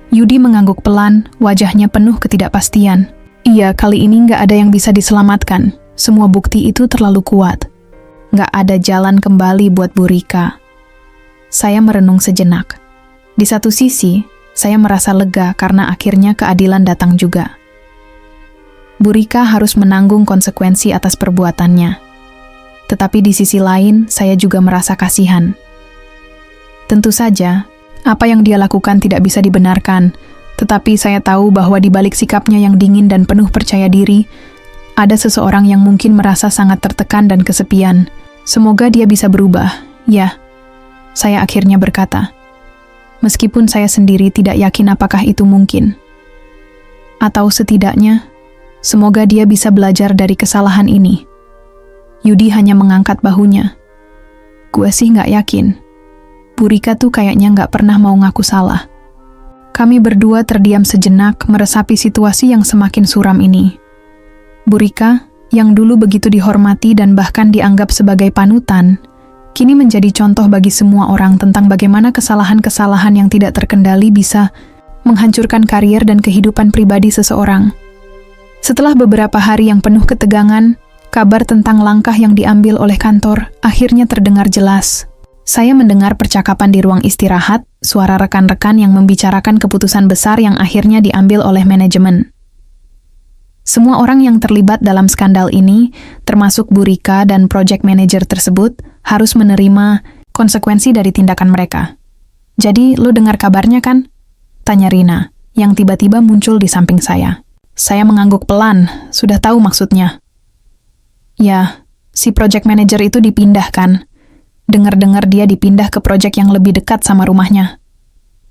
Yudi mengangguk pelan, wajahnya penuh ketidakpastian. Iya, kali ini nggak ada yang bisa diselamatkan. Semua bukti itu terlalu kuat. Nggak ada jalan kembali buat Bu Rika. Saya merenung sejenak. Di satu sisi, saya merasa lega karena akhirnya keadilan datang juga. Bu Rika harus menanggung konsekuensi atas perbuatannya. Tetapi di sisi lain, saya juga merasa kasihan. Tentu saja, apa yang dia lakukan tidak bisa dibenarkan, tetapi saya tahu bahwa di balik sikapnya yang dingin dan penuh percaya diri, ada seseorang yang mungkin merasa sangat tertekan dan kesepian. Semoga dia bisa berubah, ya. Saya akhirnya berkata. Meskipun saya sendiri tidak yakin apakah itu mungkin. Atau setidaknya, semoga dia bisa belajar dari kesalahan ini. Yudi hanya mengangkat bahunya. Gue sih nggak yakin. Bu Rika tuh kayaknya nggak pernah mau ngaku salah. Kami berdua terdiam sejenak meresapi situasi yang semakin suram ini. Bu Rika, yang dulu begitu dihormati dan bahkan dianggap sebagai panutan, kini menjadi contoh bagi semua orang tentang bagaimana kesalahan-kesalahan yang tidak terkendali bisa menghancurkan karier dan kehidupan pribadi seseorang. Setelah beberapa hari yang penuh ketegangan, kabar tentang langkah yang diambil oleh kantor akhirnya terdengar jelas. Saya mendengar percakapan di ruang istirahat, suara rekan-rekan yang membicarakan keputusan besar yang akhirnya diambil oleh manajemen. Semua orang yang terlibat dalam skandal ini, termasuk Bu Rika dan project manager tersebut, harus menerima konsekuensi dari tindakan mereka. Jadi, lo dengar kabarnya kan? Tanya Rina, yang tiba-tiba muncul di samping saya. Saya mengangguk pelan, sudah tahu maksudnya. Ya, si project manager itu dipindahkan. Dengar-dengar dia dipindah ke project yang lebih dekat sama rumahnya.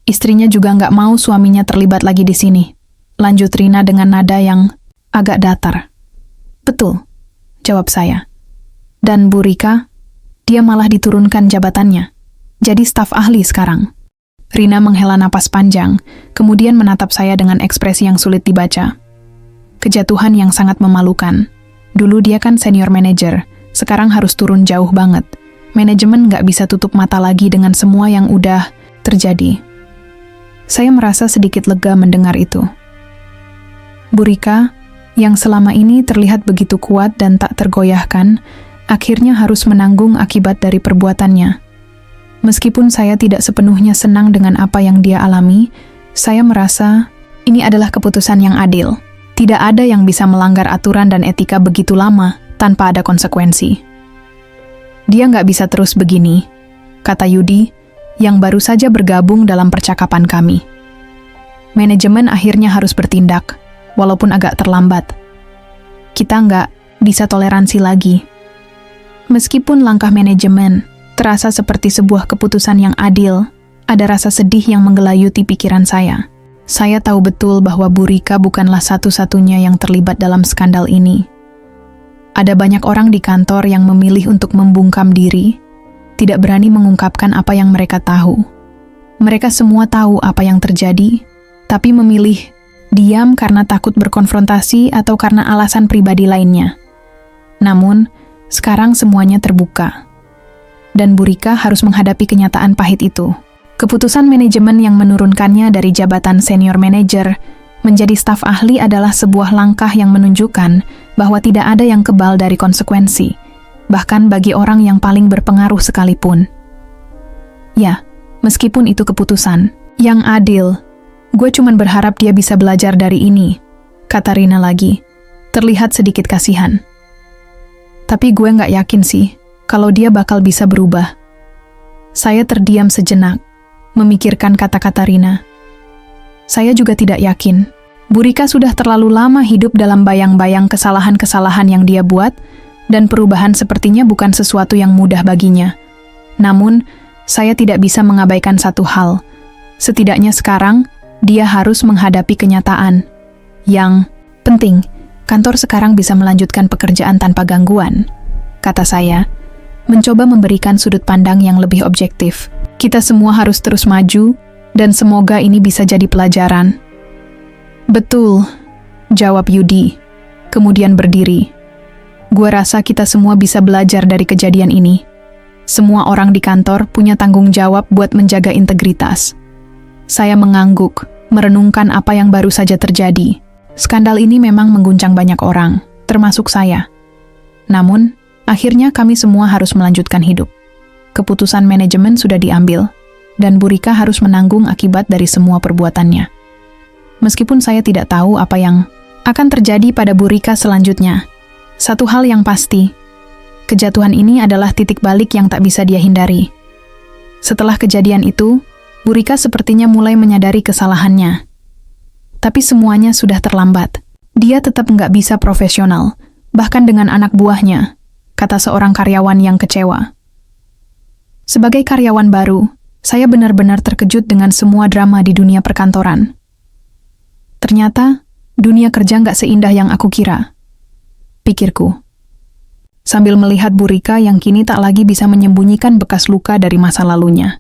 Istrinya juga nggak mau suaminya terlibat lagi di sini. lanjut Rina dengan nada yang agak datar. Betul, jawab saya. Dan Bu Rika, dia malah diturunkan jabatannya. Jadi staf ahli sekarang. Rina menghela napas panjang, kemudian menatap saya dengan ekspresi yang sulit dibaca. Kejatuhan yang sangat memalukan. Dulu dia kan senior manager, sekarang harus turun jauh banget. Manajemen nggak bisa tutup mata lagi dengan semua yang udah terjadi. Saya merasa sedikit lega mendengar itu. Bu Rika, yang selama ini terlihat begitu kuat dan tak tergoyahkan, akhirnya harus menanggung akibat dari perbuatannya. Meskipun saya tidak sepenuhnya senang dengan apa yang dia alami, saya merasa ini adalah keputusan yang adil. Tidak ada yang bisa melanggar aturan dan etika begitu lama tanpa ada konsekuensi. Dia nggak bisa terus begini, kata Yudi, yang baru saja bergabung dalam percakapan kami. Manajemen akhirnya harus bertindak, walaupun agak terlambat. Kita nggak bisa toleransi lagi. Meskipun langkah manajemen terasa seperti sebuah keputusan yang adil, ada rasa sedih yang menggelayuti pikiran saya. Saya tahu betul bahwa Bu Rika bukanlah satu-satunya yang terlibat dalam skandal ini. Ada banyak orang di kantor yang memilih untuk membungkam diri, tidak berani mengungkapkan apa yang mereka tahu. Mereka semua tahu apa yang terjadi, tapi memilih diam karena takut berkonfrontasi atau karena alasan pribadi lainnya. Namun, sekarang semuanya terbuka. Dan Bu Rika harus menghadapi kenyataan pahit itu. Keputusan manajemen yang menurunkannya dari jabatan senior manager menjadi staf ahli adalah sebuah langkah yang menunjukkan bahwa tidak ada yang kebal dari konsekuensi, bahkan bagi orang yang paling berpengaruh sekalipun. Ya, meskipun itu keputusan yang adil, gue cuman berharap dia bisa belajar dari ini, kata Rina lagi, terlihat sedikit kasihan. Tapi gue nggak yakin sih, kalau dia bakal bisa berubah. Saya terdiam sejenak, memikirkan kata-kata Rina. Saya juga tidak yakin. Bu Rika sudah terlalu lama hidup dalam bayang-bayang kesalahan-kesalahan yang dia buat, dan perubahan sepertinya bukan sesuatu yang mudah baginya. Namun, saya tidak bisa mengabaikan satu hal. Setidaknya sekarang, dia harus menghadapi kenyataan. Yang penting, kantor sekarang bisa melanjutkan pekerjaan tanpa gangguan, kata saya, mencoba memberikan sudut pandang yang lebih objektif. Kita semua harus terus maju, dan semoga ini bisa jadi pelajaran. Betul, jawab Yudi, kemudian berdiri. Gua rasa kita semua bisa belajar dari kejadian ini. Semua orang di kantor punya tanggung jawab buat menjaga integritas. Saya mengangguk, merenungkan apa yang baru saja terjadi. Skandal ini memang mengguncang banyak orang, termasuk saya. Namun, akhirnya kami semua harus melanjutkan hidup. Keputusan manajemen sudah diambil, dan Bu Rika harus menanggung akibat dari semua perbuatannya. Meskipun saya tidak tahu apa yang akan terjadi pada Bu Rika selanjutnya, satu hal yang pasti, kejatuhan ini adalah titik balik yang tak bisa dia hindari. Setelah kejadian itu, Bu Rika sepertinya mulai menyadari kesalahannya. Tapi semuanya sudah terlambat. Dia tetap nggak bisa profesional, bahkan dengan anak buahnya, kata seorang karyawan yang kecewa. Sebagai karyawan baru, saya benar-benar terkejut dengan semua drama di dunia perkantoran. Ternyata, dunia kerja nggak seindah yang aku kira, pikirku. Sambil melihat Bu Rika yang kini tak lagi bisa menyembunyikan bekas luka dari masa lalunya.